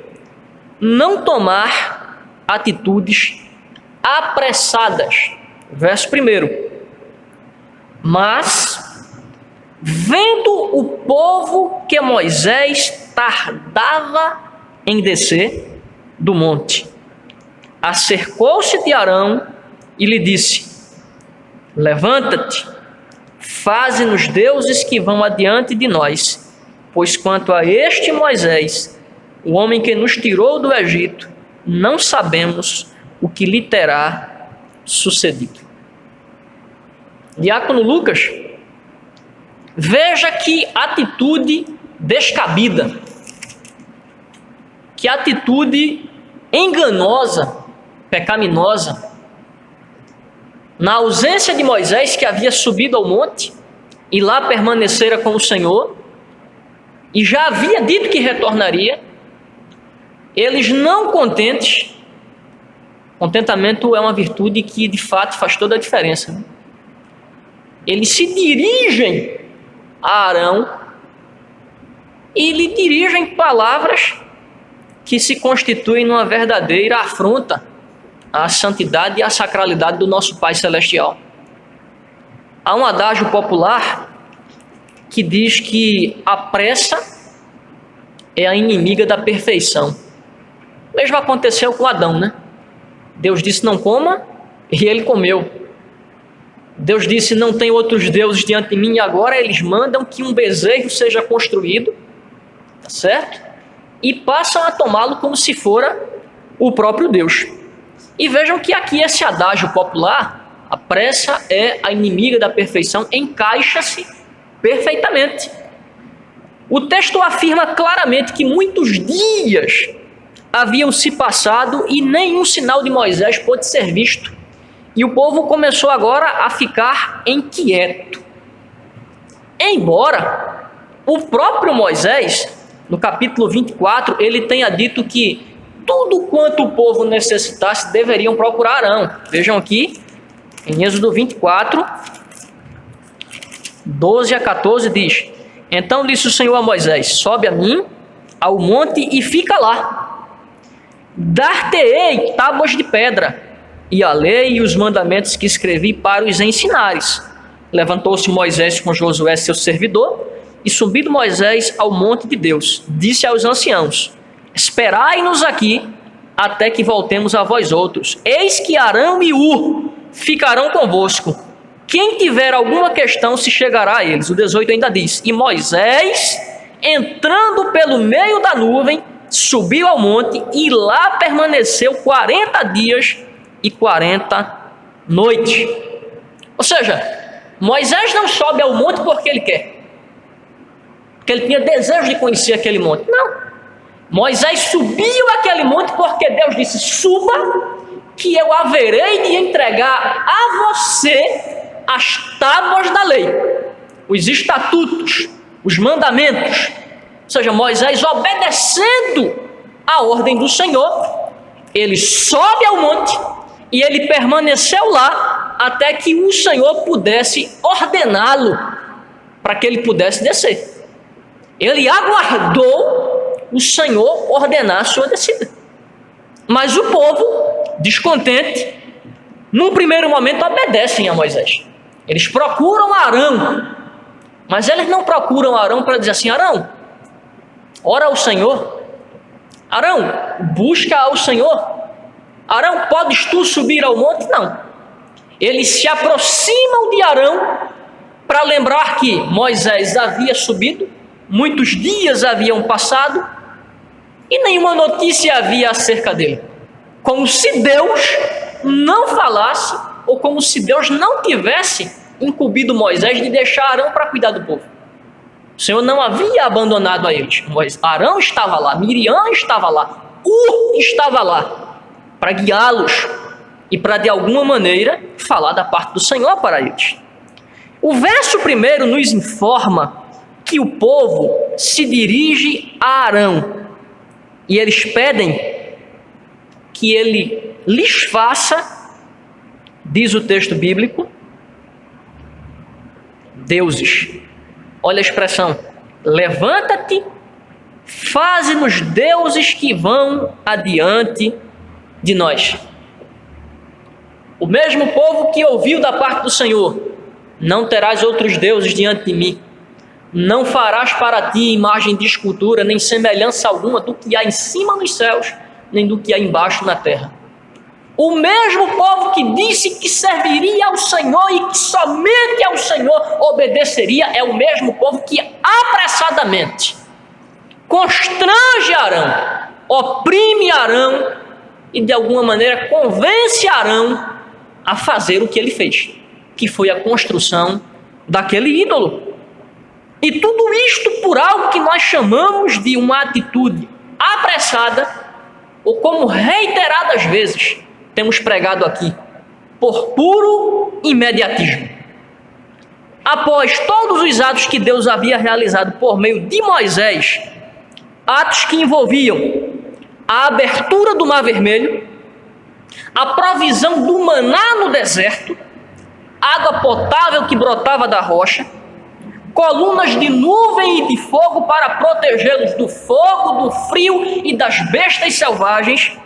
não tomar atitudes apressadas. Verso 1. Mas, vendo o povo que Moisés tardava em descer do monte, acercou-se de Arão e lhe disse: levanta-te, faze-nos deuses que vão adiante de nós, pois quanto a este Moisés, o homem que nos tirou do Egito, não sabemos o que lhe terá sucedido. Diácono Lucas, veja que atitude descabida, que atitude enganosa, pecaminosa. Na ausência de Moisés, que havia subido ao monte e lá permanecera com o Senhor, e já havia dito que retornaria, eles não contentes. Contentamento é uma virtude que de fato faz toda a diferença, né? Eles se dirigem a Arão e lhe dirigem palavras que se constituem numa verdadeira afronta à santidade e à sacralidade do nosso Pai Celestial. Há um adágio popular que diz que a pressa é a inimiga da perfeição. O mesmo aconteceu com Adão, né? Deus disse: não coma, e ele comeu. Deus disse: não tem outros deuses diante de mim, e agora eles mandam que um bezerro seja construído, tá certo? E passam a tomá-lo como se fora o próprio Deus. E vejam que aqui esse adágio popular, a pressa é a inimiga da perfeição, encaixa-se perfeitamente. O texto afirma claramente que muitos dias haviam se passado e nenhum sinal de Moisés pôde ser visto. E o povo começou agora a ficar inquieto. Embora o próprio Moisés, no capítulo 24, ele tenha dito que tudo quanto o povo necessitasse deveriam procurar Arão. Vejam aqui, em Êxodo 24, 12 a 14 diz: então disse o Senhor a Moisés: sobe a mim ao monte e fica lá. Dar-te-ei tábuas de pedra, e a lei e os mandamentos que escrevi para os ensinares. Levantou-se Moisés com Josué, seu servidor, e subindo Moisés ao monte de Deus, disse aos anciãos: esperai-nos aqui, até que voltemos a vós outros. Eis que Arão e Hur ficarão convosco. Quem tiver alguma questão se chegará a eles. O 18 ainda diz: e Moisés, entrando pelo meio da nuvem, subiu ao monte e lá permaneceu 40 dias e 40 noites. Ou seja, Moisés não sobe ao monte porque ele quer, porque ele tinha desejo de conhecer aquele monte. Não. Moisés subiu aquele monte porque Deus disse: suba, que eu haverei de entregar a você as tábuas da lei, os estatutos, os mandamentos. Ou seja, Moisés, obedecendo a ordem do Senhor, ele sobe ao monte e ele permaneceu lá até que o Senhor pudesse ordená-lo para que ele pudesse descer. Ele aguardou o Senhor ordenar a sua descida. Mas o povo, descontente, num primeiro momento obedecem a Moisés. Eles procuram Arão, mas eles não procuram Arão para dizer assim: Arão, ora ao Senhor. Arão, busca ao Senhor. Arão, podes tu subir ao monte? Não. Eles se aproximam de Arão para lembrar que Moisés havia subido, muitos dias haviam passado, e nenhuma notícia havia acerca dele. Como se Deus não falasse, ou como se Deus não tivesse incumbido Moisés de deixar Arão para cuidar do povo. O Senhor não havia abandonado a eles. Arão estava lá, Miriam estava lá, estava lá para guiá-los e para de alguma maneira falar da parte do Senhor para eles. O verso 1 nos informa que o povo se dirige a Arão e eles pedem que ele lhes faça, diz o texto bíblico, deuses. Olha a expressão: levanta-te, faze-nos deuses que vão adiante de nós. O mesmo povo que ouviu da parte do Senhor: não terás outros deuses diante de mim, não farás para ti imagem de escultura, nem semelhança alguma do que há em cima nos céus, nem do que há embaixo na terra. O mesmo povo que disse que serviria ao Senhor e que somente ao Senhor obedeceria é o mesmo povo que apressadamente constrange Arão, oprime Arão e de alguma maneira convence Arão a fazer o que ele fez, que foi a construção daquele ídolo. E tudo isto por algo que nós chamamos de uma atitude apressada, ou como reiteradas vezes temos pregado aqui, por puro imediatismo. Após todos os atos que Deus havia realizado por meio de Moisés, atos que envolviam a abertura do Mar Vermelho, a provisão do maná no deserto, água potável que brotava da rocha, colunas de nuvem e de fogo para protegê-los do fogo, do frio e das bestas selvagens,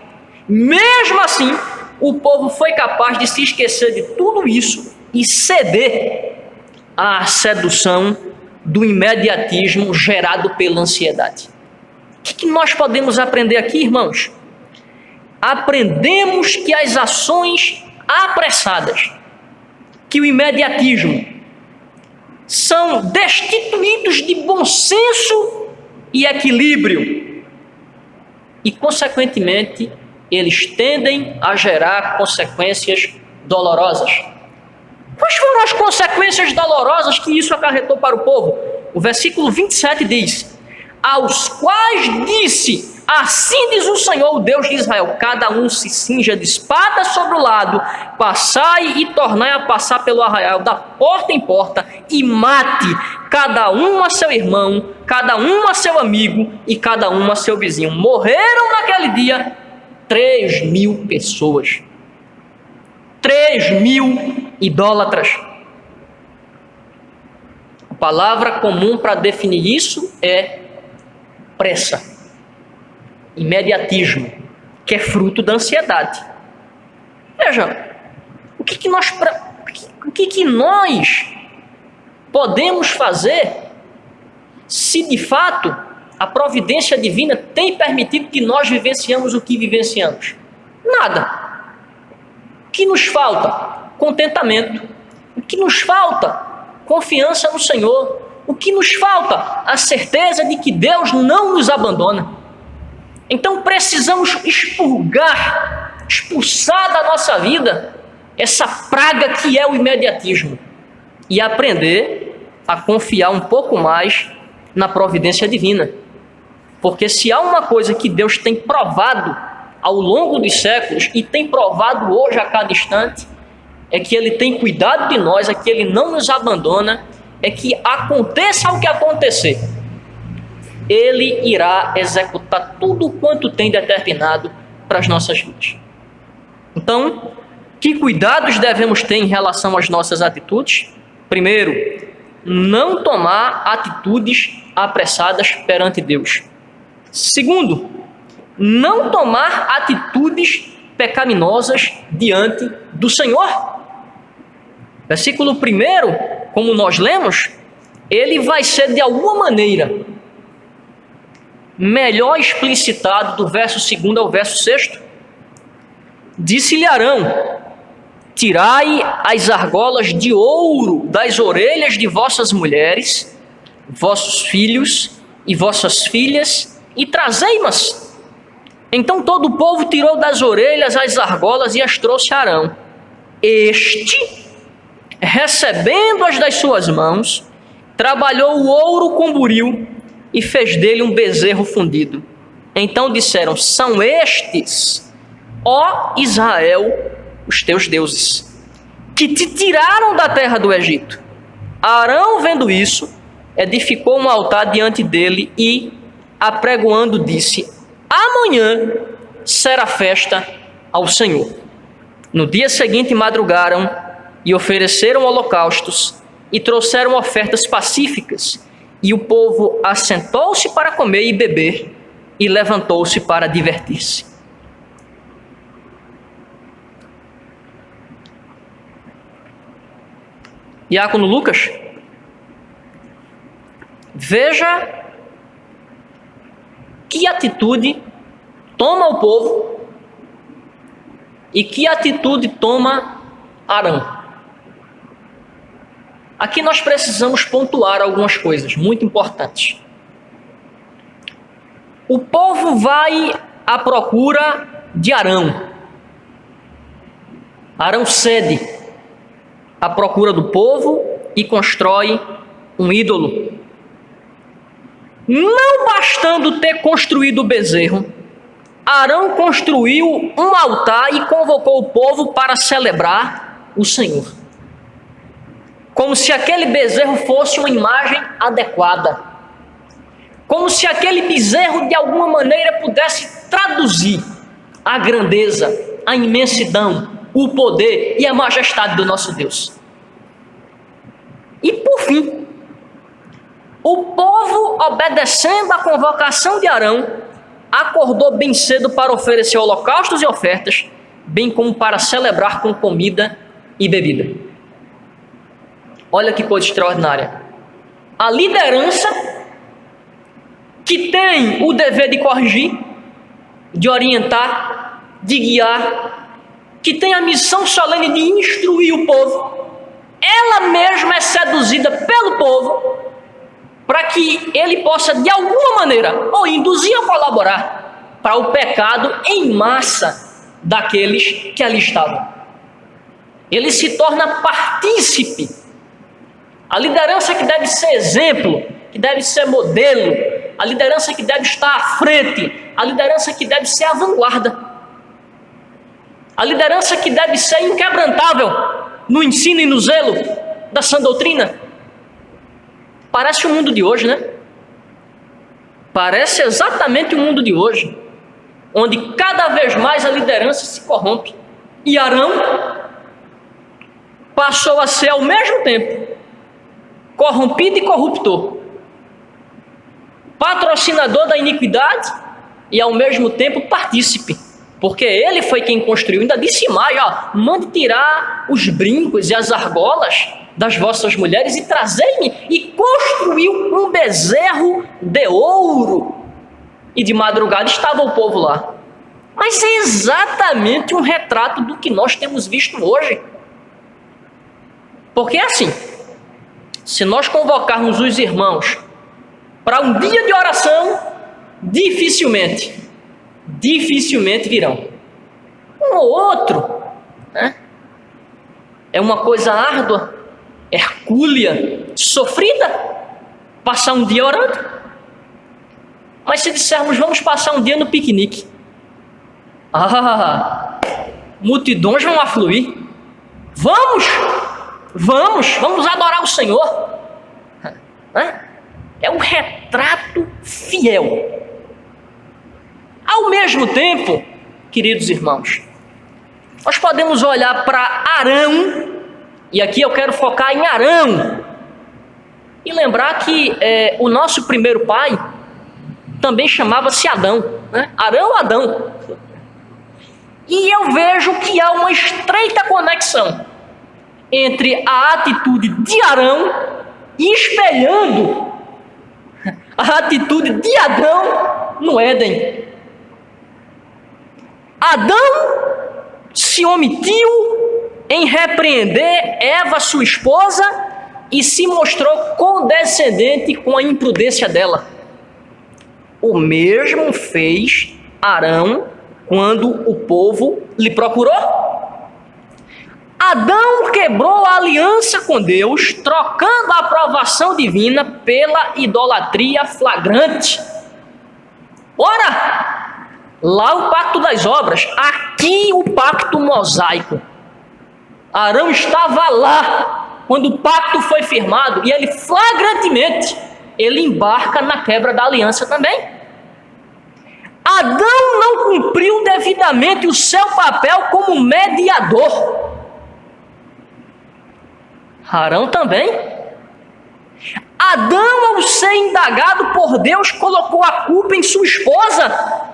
mesmo assim, o povo foi capaz de se esquecer de tudo isso e ceder à sedução do imediatismo gerado pela ansiedade. O que nós podemos aprender aqui, irmãos? Aprendemos que as ações apressadas, que o imediatismo, são destituídos de bom senso e equilíbrio e, consequentemente, eles tendem a gerar consequências dolorosas. Quais foram as consequências dolorosas que isso acarretou para o povo? O versículo 27 diz: aos quais disse, assim diz o Senhor, o Deus de Israel, cada um se cinja de espada sobre o lado, passai e tornai a passar pelo arraial, da porta em porta, e mate cada um a seu irmão, cada um a seu amigo e cada um a seu vizinho. Morreram naquele dia 3.000 pessoas, 3.000 idólatras. A palavra comum para definir isso é pressa, imediatismo, que é fruto da ansiedade. Veja, o que nós podemos fazer se de fato a providência divina tem permitido que nós vivenciamos o que vivenciamos? Nada. O que nos falta? Contentamento. O que nos falta? Confiança no Senhor. O que nos falta? A certeza de que Deus não nos abandona. Então precisamos expulsar da nossa vida essa praga que é o imediatismo e aprender a confiar um pouco mais na providência divina. Porque se há uma coisa que Deus tem provado ao longo dos séculos e tem provado hoje a cada instante, é que Ele tem cuidado de nós, é que Ele não nos abandona, é que aconteça o que acontecer, Ele irá executar tudo quanto tem determinado para as nossas vidas. Então, que cuidados devemos ter em relação às nossas atitudes? Primeiro, não tomar atitudes apressadas perante Deus. Segundo, não tomar atitudes pecaminosas diante do Senhor. Versículo 1, como nós lemos, ele vai ser de alguma maneira melhor explicitado do verso 2 ao verso 6. Disse-lhe Arão: tirai as argolas de ouro das orelhas de vossas mulheres, vossos filhos e vossas filhas, e trazei-mas Então todo o povo tirou das orelhas as argolas e as trouxe a Arão. Este, recebendo-as das suas mãos, trabalhou o ouro com buril e fez dele um bezerro fundido. Então disseram: são estes, ó Israel, os teus deuses, que te tiraram da terra do Egito. Arão, vendo isso, edificou um altar diante dele e, apregoando, disse: amanhã será festa ao Senhor. No dia seguinte madrugaram e ofereceram holocaustos e trouxeram ofertas pacíficas, e o povo assentou-se para comer e beber e levantou-se para divertir-se. Diácono Lucas, veja que atitude toma o povo e que atitude toma Arão. Aqui nós precisamos pontuar algumas coisas muito importantes. O povo vai à procura de Arão. Arão cede à procura do povo e constrói um ídolo. Não bastando ter construído o bezerro, Arão construiu um altar e convocou o povo para celebrar o Senhor. Como se aquele bezerro fosse uma imagem adequada. Como se aquele bezerro de alguma maneira pudesse traduzir a grandeza, a imensidão, o poder e a majestade do nosso Deus. E por fim, o povo, obedecendo à convocação de Arão, acordou bem cedo para oferecer holocaustos e ofertas, bem como para celebrar com comida e bebida. Olha que coisa extraordinária. A liderança, que tem o dever de corrigir, de orientar, de guiar, que tem a missão solene de instruir o povo, ela mesma é seduzida pelo povo para que ele possa, de alguma maneira, ou induzir ou colaborar para o pecado em massa daqueles que ali estavam. Ele se torna partícipe. A liderança que deve ser exemplo, que deve ser modelo, a liderança que deve estar à frente, a liderança que deve ser a vanguarda, a liderança que deve ser inquebrantável no ensino e no zelo da sã doutrina. Parece o mundo de hoje, né? Parece exatamente o mundo de hoje, onde cada vez mais a liderança se corrompe. E Arão passou a ser ao mesmo tempo corrompido e corruptor, patrocinador da iniquidade e ao mesmo tempo partícipe, porque ele foi quem construiu. Ainda disse mais: mande tirar os brincos e as argolas das vossas mulheres e trazei-me, e construiu um bezerro de ouro. E de madrugada estava o povo lá. Mas é exatamente um retrato do que nós temos visto hoje. Porque é assim, se nós convocarmos os irmãos para um dia de oração, dificilmente virão. Um ou outro, né? É uma coisa árdua, hercúlea, sofrida, passar um dia orando. Mas se dissermos: vamos passar um dia no piquenique, multidões vão afluir. Vamos adorar o Senhor. É um retrato fiel. Ao mesmo tempo, queridos irmãos, nós podemos olhar para Arão, e aqui eu quero focar em Arão, e lembrar que o nosso primeiro pai também chamava-se Adão, né? Arão, Adão. E eu vejo que há uma estreita conexão entre a atitude de Arão e espelhando a atitude de Adão no Éden. Adão se omitiu em repreender Eva, sua esposa, e se mostrou condescendente com a imprudência dela. O mesmo fez Arão quando o povo lhe procurou? Adão quebrou a aliança com Deus, trocando a aprovação divina pela idolatria flagrante. Ora, lá o pacto das obras, aqui o pacto mosaico. Arão estava lá quando o pacto foi firmado e ele flagrantemente embarca na quebra da aliança também. Adão não cumpriu devidamente o seu papel como mediador. Arão também. Adão, ao ser indagado por Deus, colocou a culpa em sua esposa.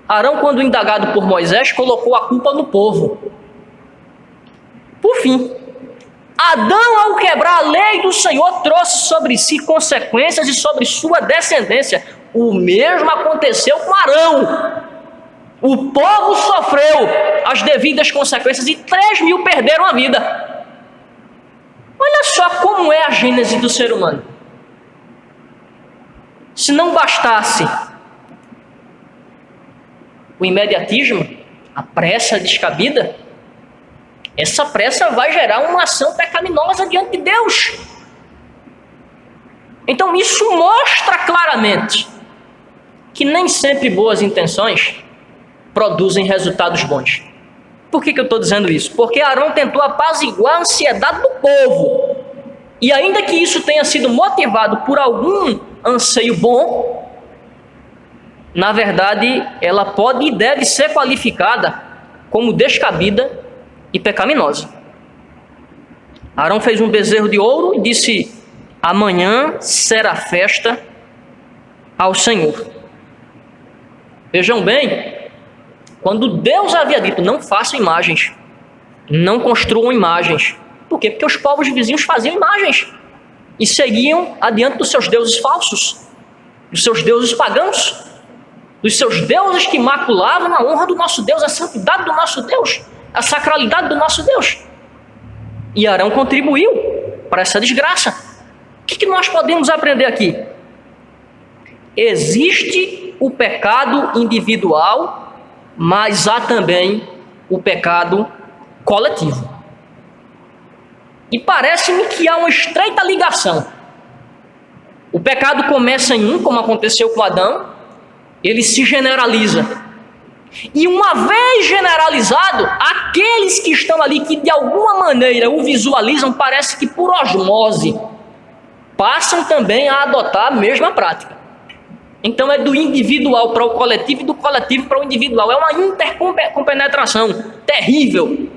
Arão, quando indagado por Moisés, colocou a culpa no povo. Por fim, Adão, ao quebrar a lei do Senhor, trouxe sobre si consequências e sobre sua descendência. O mesmo aconteceu com Arão. O povo sofreu as devidas consequências e 3.000 perderam a vida. Olha só como é a gênese do ser humano. Se não bastasse o imediatismo, a pressa descabida, essa pressa vai gerar uma ação pecaminosa diante de Deus. Então isso mostra claramente que nem sempre boas intenções produzem resultados bons. Por que eu estou dizendo isso? Porque Arão tentou apaziguar a ansiedade do povo. E ainda que isso tenha sido motivado por algum anseio bom, na verdade, ela pode e deve ser qualificada como descabida e pecaminosa. Arão fez um bezerro de ouro e disse: amanhã será festa ao Senhor. Vejam bem, quando Deus havia dito: não façam imagens, não construam imagens. Por quê? Porque os povos vizinhos faziam imagens e seguiam adiante dos seus deuses falsos, dos seus deuses pagãos, dos seus deuses que maculavam a honra do nosso Deus, a santidade do nosso Deus, a sacralidade do nosso Deus. E Arão contribuiu para essa desgraça. O que nós podemos aprender aqui? Existe o pecado individual, mas há também o pecado coletivo. E parece-me que há uma estreita ligação. O pecado começa em um, como aconteceu com Adão, ele se generaliza. E uma vez generalizado, aqueles que estão ali, que de alguma maneira o visualizam, parece que por osmose, passam também a adotar a mesma prática. Então é do individual para o coletivo e do coletivo para o individual. É uma intercompenetração terrível.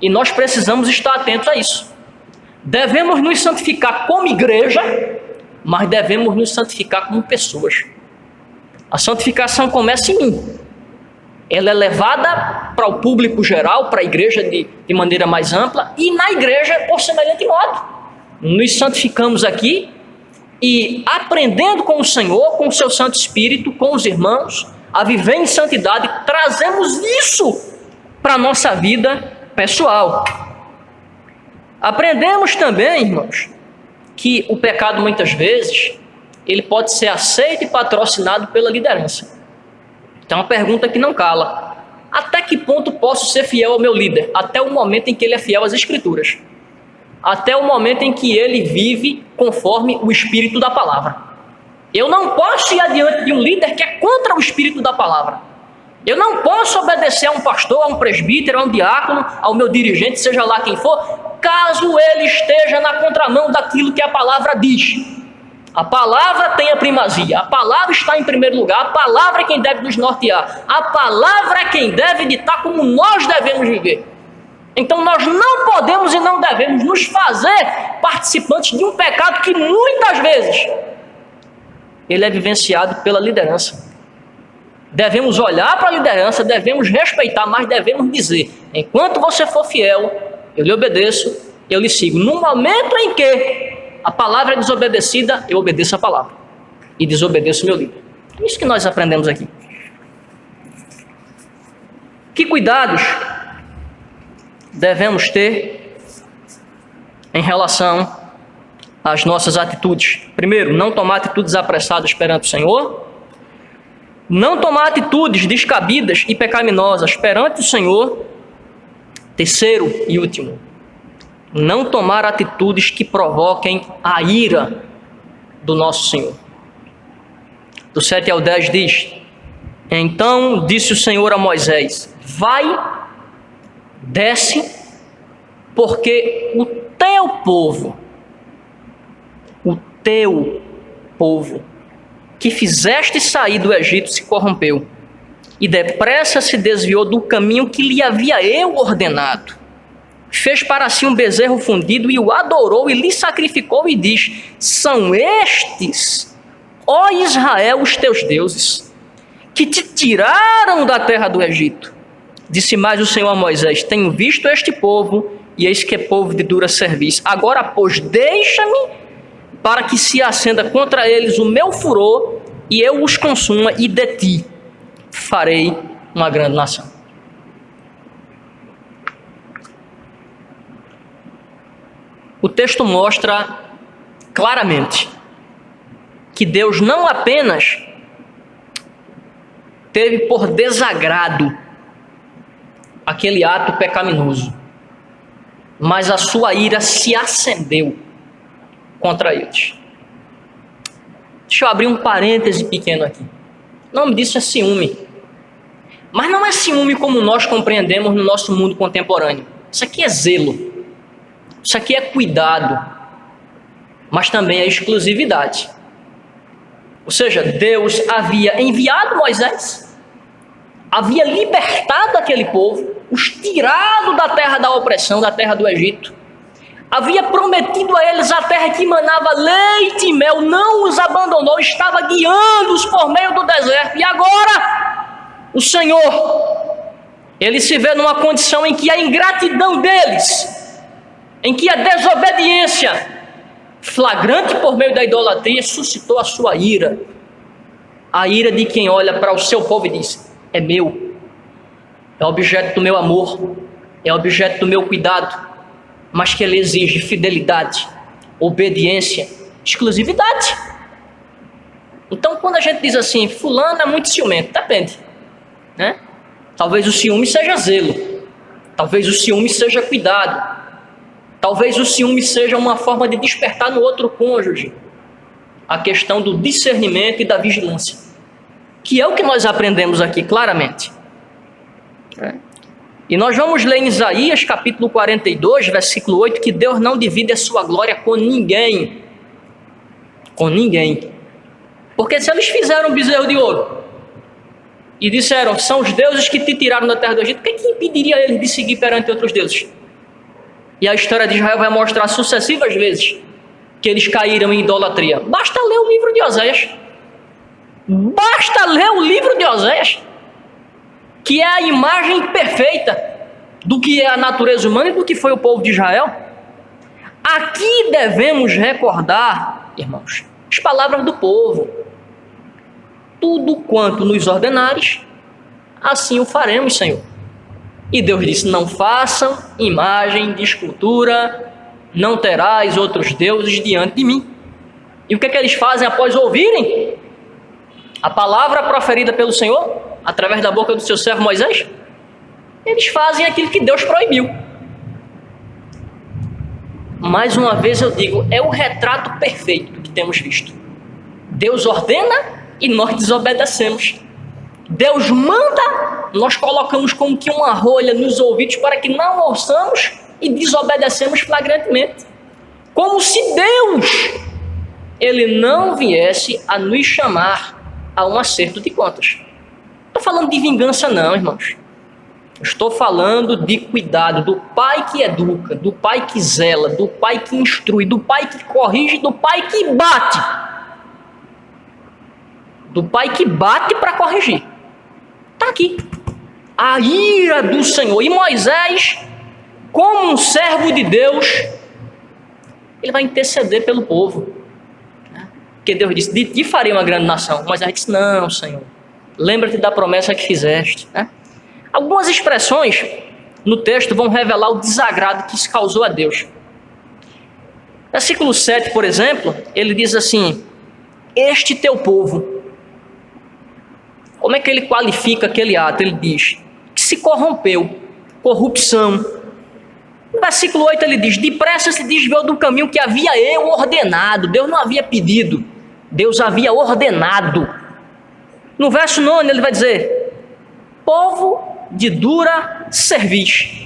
E nós precisamos estar atentos a isso. Devemos nos santificar como igreja, mas devemos nos santificar como pessoas. A santificação começa em mim. Ela é levada para o público geral, para a igreja de maneira mais ampla, e na igreja por semelhante modo. Nos santificamos aqui e aprendendo com o Senhor, com o seu Santo Espírito, com os irmãos, a viver em santidade, trazemos isso para a nossa vida pessoal. Aprendemos também, irmãos, que o pecado muitas vezes ele pode ser aceito e patrocinado pela liderança. Então uma pergunta que não cala: até que ponto posso ser fiel ao meu líder? Até o momento em que ele é fiel às Escrituras, até o momento em que ele vive conforme o Espírito da palavra. Eu não posso ir adiante de um líder que é contra o Espírito da palavra. Eu não posso obedecer a um pastor, a um presbítero, a um diácono, ao meu dirigente, seja lá quem for, caso ele esteja na contramão daquilo que a palavra diz. A palavra tem a primazia, a palavra está em primeiro lugar, a palavra é quem deve nos nortear, a palavra é quem deve ditar como nós devemos viver. Então nós não podemos e não devemos nos fazer participantes de um pecado que muitas vezes ele é vivenciado pela liderança. Devemos olhar para a liderança, devemos respeitar, mas devemos dizer: enquanto você for fiel, eu lhe obedeço, eu lhe sigo. No momento em que a palavra é desobedecida, eu obedeço a palavra e desobedeço o meu líder. É isso que nós aprendemos aqui. Que cuidados devemos ter em relação às nossas atitudes? Primeiro, não tomar atitudes apressadas perante o Senhor. Não tomar atitudes descabidas e pecaminosas perante o Senhor. Terceiro e último, não tomar atitudes que provoquem a ira do nosso Senhor. Do 7 ao 10 diz: Então disse o Senhor a Moisés: Vai, desce, porque o teu povo, que fizeste sair do Egito, se corrompeu, e depressa se desviou do caminho que lhe havia eu ordenado. Fez para si um bezerro fundido e o adorou e lhe sacrificou e diz: São estes, ó Israel, os teus deuses, que te tiraram da terra do Egito. Disse mais o Senhor a Moisés: Tenho visto este povo, e eis que é povo de dura serviço. Agora, pois, deixa-me para que se acenda contra eles o meu furor, e eu os consuma, e de ti farei uma grande nação. O texto mostra claramente que Deus não apenas teve por desagrado aquele ato pecaminoso, mas a sua ira se acendeu contra eles. Deixa eu abrir um parêntese pequeno aqui. O nome disso é ciúme. Mas não é ciúme como nós compreendemos no nosso mundo contemporâneo. Isso aqui é zelo. Isso aqui é cuidado. Mas também é exclusividade. Ou seja, Deus havia enviado Moisés, havia libertado aquele povo, os tirado da terra da opressão, da terra do Egito, havia prometido a eles a terra que manava leite e mel, não os abandonou, estava guiando-os por meio do deserto. E agora, o Senhor, Ele se vê numa condição em que a ingratidão deles, em que a desobediência flagrante por meio da idolatria suscitou a sua ira. A ira de quem olha para o seu povo e diz: é meu, é objeto do meu amor, é objeto do meu cuidado, mas que ele exige fidelidade, obediência, exclusividade. Então, quando a gente diz assim, fulano é muito ciumento, depende, né? Talvez o ciúme seja zelo, talvez o ciúme seja cuidado, talvez o ciúme seja uma forma de despertar no outro cônjuge a questão do discernimento e da vigilância, que é o que nós aprendemos aqui claramente. E nós vamos ler em Isaías capítulo 42, versículo 8, que Deus não divide a sua glória com ninguém. Com ninguém. Porque se eles fizeram um bezerro de ouro e disseram: são os deuses que te tiraram da terra do Egito, o que é que impediria eles de seguir perante outros deuses? E a história de Israel vai mostrar sucessivas vezes que eles caíram em idolatria. Basta ler o livro de Oséias. Basta ler o livro de Oséias, que é a imagem perfeita do que é a natureza humana e do que foi o povo de Israel. Aqui devemos recordar, irmãos, as palavras do povo: tudo quanto nos ordenares, assim o faremos, Senhor. E Deus disse: não façam imagem de escultura, não terás outros deuses diante de mim. E o que é que eles fazem após ouvirem a palavra proferida pelo Senhor, através da boca do seu servo Moisés? Eles fazem aquilo que Deus proibiu. Mais uma vez eu digo, é o retrato perfeito do que temos visto. Deus ordena e nós desobedecemos. Deus manda, nós colocamos como que uma rolha nos ouvidos para que não ouçamos e desobedecemos flagrantemente. Como se Deus, Ele não viesse a nos chamar a um acerto de contas. Não estou falando de vingança não, irmãos. Estou falando de cuidado, do pai que educa, do pai que zela, do pai que instrui, do pai que corrige, do pai que bate. Do pai que bate para corrigir. Está aqui. A ira do Senhor. E Moisés, como um servo de Deus, ele vai interceder pelo povo. Porque Deus disse: de ti farei uma grande nação. Moisés disse: não, Senhor, lembra-te da promessa que fizeste. Algumas expressões no texto vão revelar o desagrado que isso causou a Deus. Versículo 7, por exemplo, ele diz assim: este teu povo. Como é que ele qualifica aquele ato? Ele diz que se corrompeu, corrupção. No versículo 8 ele diz: depressa se desviou do caminho que havia eu ordenado. Deus não havia pedido, Deus havia ordenado. No verso 9 ele vai dizer: povo de dura cerviz.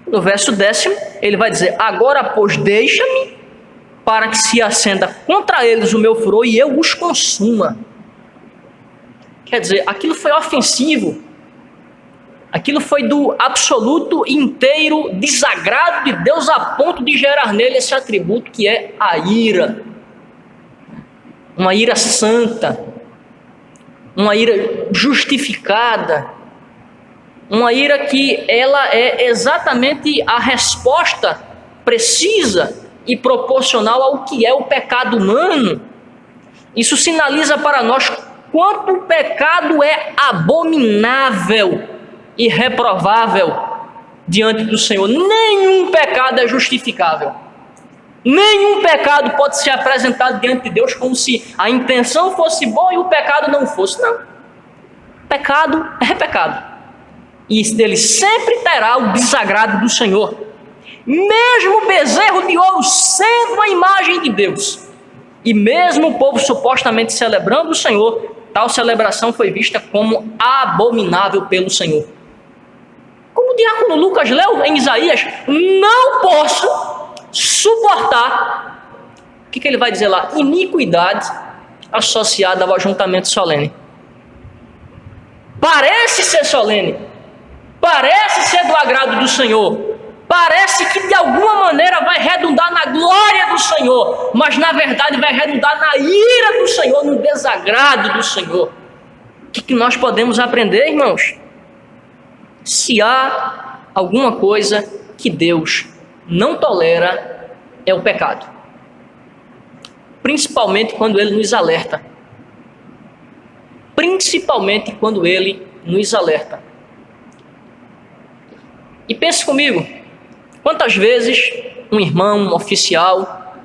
No verso 10 ele vai dizer: agora pois deixa-me, para que se acenda contra eles o meu furor e eu os consuma. Quer dizer, aquilo foi ofensivo. Aquilo foi do absoluto e inteiro desagrado de Deus a ponto de gerar nele esse atributo que é a ira. Uma ira santa, uma ira justificada, uma ira que ela é exatamente a resposta precisa e proporcional ao que é o pecado humano. Isso sinaliza para nós quanto o pecado é abominável e reprovável diante do Senhor. Nenhum pecado é justificável. Nenhum pecado pode ser apresentado diante de Deus como se a intenção fosse boa e o pecado não fosse. Não. Pecado é pecado. E ele sempre terá o desagrado do Senhor. Mesmo o bezerro de ouro sendo a imagem de Deus, e mesmo o povo supostamente celebrando o Senhor, tal celebração foi vista como abominável pelo Senhor. Como o diácono Lucas leu em Isaías: não posso suportar, o que ele vai dizer lá? Iniquidade associada ao ajuntamento solene. Parece ser solene, parece ser do agrado do Senhor, parece que de alguma maneira vai redundar na glória do Senhor, mas na verdade vai redundar na ira do Senhor, no desagrado do Senhor. O que nós podemos aprender, irmãos? Se há alguma coisa que Deus não tolera, é o pecado. Principalmente quando Ele nos alerta. Principalmente quando Ele nos alerta. E pense comigo, quantas vezes um irmão, um oficial,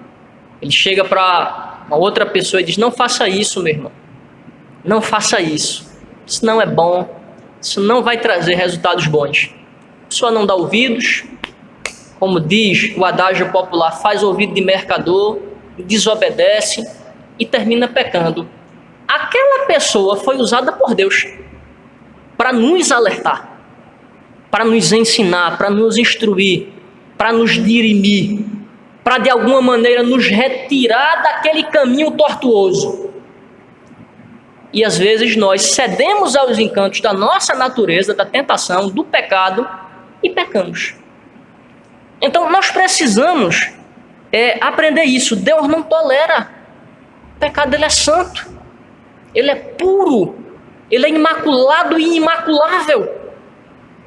ele chega para uma outra pessoa e diz: não faça isso, meu irmão. Não faça isso. Isso não é bom. Isso não vai trazer resultados bons. A pessoa não dá ouvidos, como diz o adágio popular, faz ouvido de mercador, desobedece e termina pecando. Aquela pessoa foi usada por Deus para nos alertar, para nos ensinar, para nos instruir, para nos dirimir, para de alguma maneira nos retirar daquele caminho tortuoso. E às vezes nós cedemos aos encantos da nossa natureza, da tentação, do pecado e pecamos. Então nós precisamos aprender isso. Deus não tolera. O pecado, ele é santo, ele é puro, ele é imaculado e imaculável.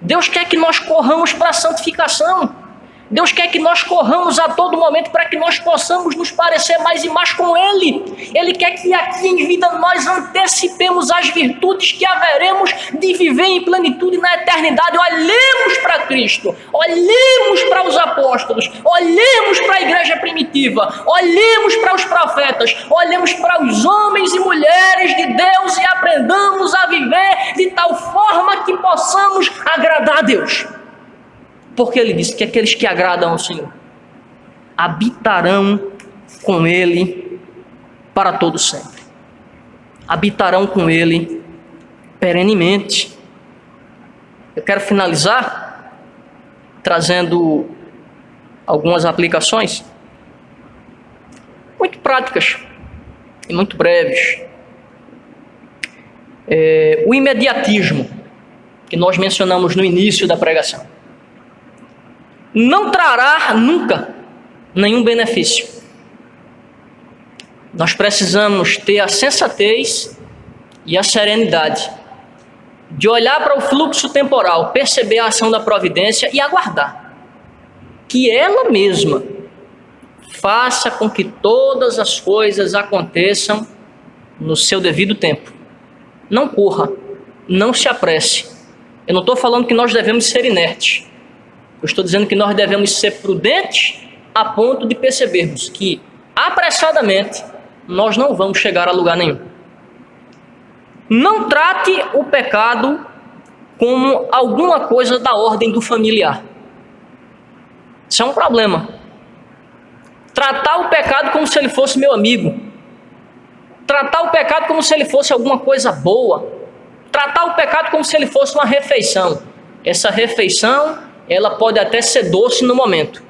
Deus quer que nós corramos para a santificação. Deus quer que nós corramos a todo momento para que nós possamos nos parecer mais e mais com Ele. Ele quer que aqui em vida nós antecipemos as virtudes que haveremos de viver em plenitude na eternidade. Olhemos para Cristo, olhemos para os apóstolos, olhemos para a igreja primitiva, olhemos para os profetas, olhemos para os homens e mulheres de Deus e aprendamos a viver de tal forma que possamos agradar a Deus. Porque ele disse que aqueles que agradam ao Senhor habitarão com Ele para todo sempre. Habitarão com Ele perenemente. Eu quero finalizar trazendo algumas aplicações muito práticas e muito breves. O imediatismo que nós mencionamos no início da pregação não trará nunca nenhum benefício. Nós precisamos ter a sensatez e a serenidade de olhar para o fluxo temporal, perceber a ação da providência e aguardar que ela mesma faça com que todas as coisas aconteçam no seu devido tempo. Não corra, não se apresse. Eu não estou falando que nós devemos ser inertes. Eu estou dizendo que nós devemos ser prudentes a ponto de percebermos que, apressadamente, nós não vamos chegar a lugar nenhum. Não trate o pecado como alguma coisa da ordem do familiar. Isso é um problema. Tratar o pecado como se ele fosse meu amigo. Tratar o pecado como se ele fosse alguma coisa boa. Tratar o pecado como se ele fosse uma refeição. Essa refeição, ela pode até ser doce no momento,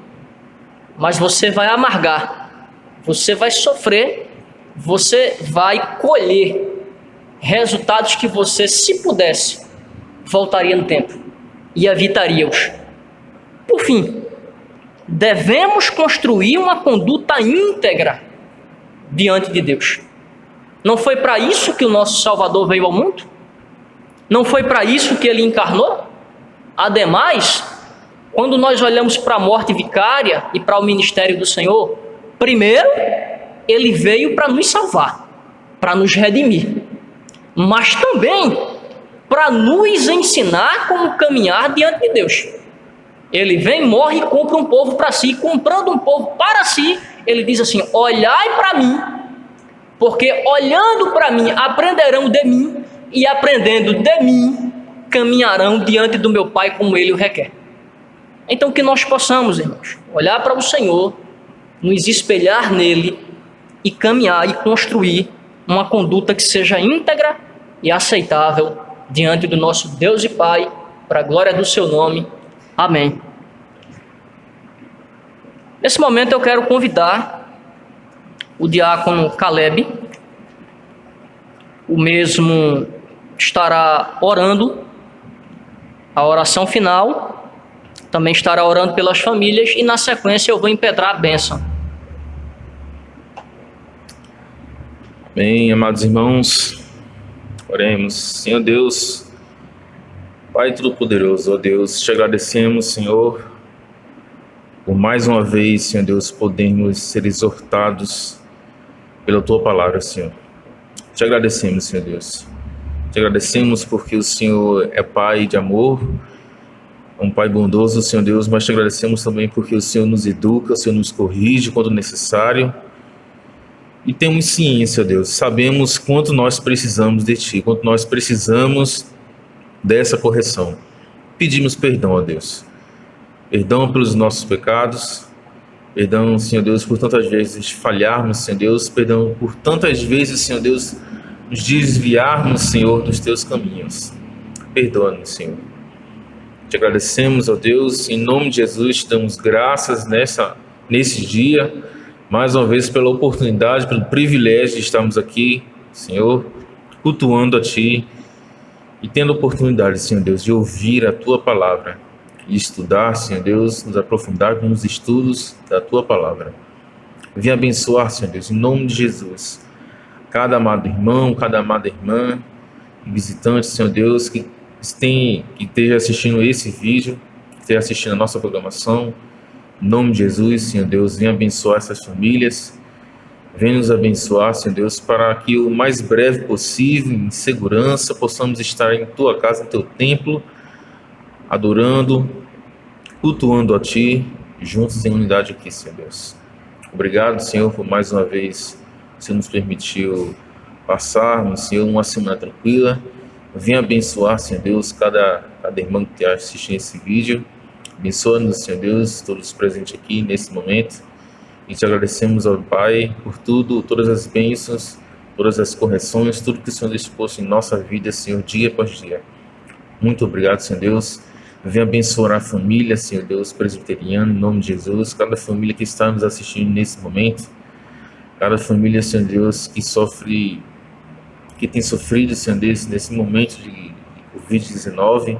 mas você vai amargar, você vai sofrer, você vai colher resultados que você, se pudesse, voltaria no tempo e evitaria-os. Por fim, devemos construir uma conduta íntegra diante de Deus. Não foi para isso que o nosso Salvador veio ao mundo? Não foi para isso que ele encarnou? Ademais, quando nós olhamos para a morte vicária e para o ministério do Senhor, primeiro, ele veio para nos salvar, para nos redimir, mas também para nos ensinar como caminhar diante de Deus. Ele vem, morre e compra um povo para si. Comprando um povo para si, ele diz assim: olhai para mim, porque olhando para mim aprenderão de mim, e aprendendo de mim caminharão diante do meu Pai como Ele o requer. Então que nós possamos, irmãos, olhar para o Senhor, nos espelhar nele e caminhar e construir uma conduta que seja íntegra e aceitável diante do nosso Deus e Pai, para a glória do seu nome. Amém. Nesse momento eu quero convidar o diácono Caleb. O mesmo estará orando a oração final, também estará orando pelas famílias e na sequência eu vou impetrar a bênção. Bem, amados irmãos, oremos. Senhor Deus, Pai Todo-Poderoso, ó Deus, te agradecemos, Senhor, por mais uma vez, Senhor Deus, podermos ser exortados pela Tua palavra, Senhor. Te agradecemos, Senhor Deus. Te agradecemos porque o Senhor é Pai de amor, um Pai bondoso, Senhor Deus, mas te agradecemos também porque o Senhor nos educa, o Senhor nos corrige quando necessário. E temos ciência, Deus, sabemos quanto nós precisamos de Ti, quanto nós precisamos dessa correção. Pedimos perdão, ó Deus. Perdão pelos nossos pecados. Perdão, Senhor Deus, por tantas vezes falharmos, Senhor Deus. Perdão por tantas vezes, Senhor Deus, nos desviarmos, Senhor, dos Teus caminhos. Perdoa-nos, Senhor. Te agradecemos, ó Deus, em nome de Jesus, te damos graças nesse dia, mais uma vez pela oportunidade, pelo privilégio de estarmos aqui, Senhor, cultuando a Ti e tendo a oportunidade, Senhor Deus, de ouvir a Tua palavra e estudar, Senhor Deus, nos aprofundar nos estudos da Tua palavra. Venha abençoar, Senhor Deus, em nome de Jesus, cada amado irmão, cada amada irmã, visitante, Senhor Deus, que esteja assistindo esse vídeo, que esteja assistindo a nossa programação. Em nome de Jesus, Senhor Deus, venha abençoar essas famílias, venha nos abençoar, Senhor Deus, para que o mais breve possível, em segurança, possamos estar em Tua casa, em Teu templo, adorando, cultuando a Ti, juntos em unidade aqui, Senhor Deus. Obrigado, Senhor, por mais uma vez você nos permitiu passarmos, Senhor, uma semana tranquila. Venha abençoar, Senhor Deus, cada irmão que está assistindo esse vídeo. Abençoa-nos, Senhor Deus, todos presentes aqui nesse momento. E te agradecemos, ó Pai, por tudo, todas as bênçãos, todas as correções, tudo que o Senhor dispôs em nossa vida, Senhor, dia após dia. Muito obrigado, Senhor Deus. Venha abençoar a família, Senhor Deus, presbiteriana, em nome de Jesus. Cada família que está nos assistindo nesse momento. Cada família, Senhor Deus, que tem sofrido, Senhor Deus, nesse momento de Covid-19.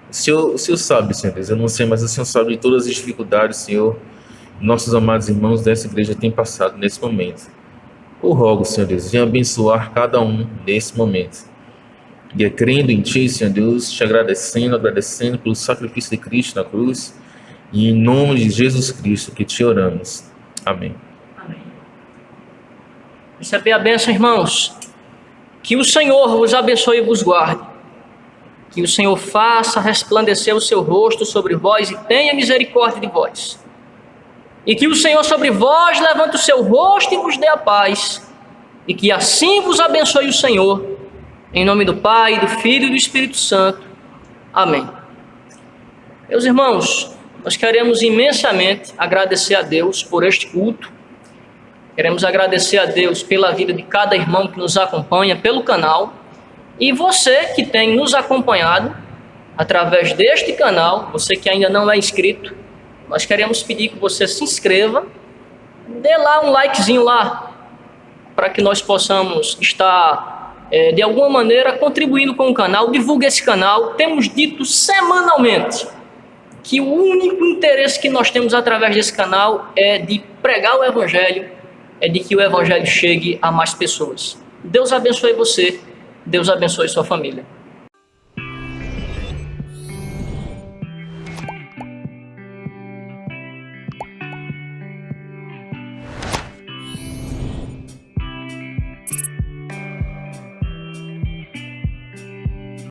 O Senhor sabe, Senhor Deus, eu não sei, mas o Senhor sabe de todas as dificuldades, Senhor, nossos amados irmãos dessa igreja têm passado nesse momento. Eu rogo, Senhor Deus, venha abençoar cada um nesse momento. E é crendo em Ti, Senhor Deus, te agradecendo pelo sacrifício de Cristo na cruz, e em nome de Jesus Cristo que te oramos. Amém. Receber a bênção, irmãos. Que o Senhor vos abençoe e vos guarde. Que o Senhor faça resplandecer o seu rosto sobre vós e tenha misericórdia de vós. E que o Senhor sobre vós levante o seu rosto e vos dê a paz. E que assim vos abençoe o Senhor, Em nome do Pai, do Filho e do Espírito Santo. Amém. Meus irmãos, nós queremos imensamente agradecer a Deus por este culto. Queremos agradecer a Deus pela vida de cada irmão que nos acompanha pelo canal. E você que tem nos acompanhado através deste canal, você que ainda não é inscrito, nós queremos pedir que você se inscreva, dê lá um likezinho lá, para que nós possamos estar, de alguma maneira, contribuindo com o canal. Divulgue esse canal. Temos dito semanalmente que o único interesse que nós temos através desse canal é de pregar o Evangelho, é de que o Evangelho chegue a mais pessoas. Deus abençoe você, Deus abençoe sua família.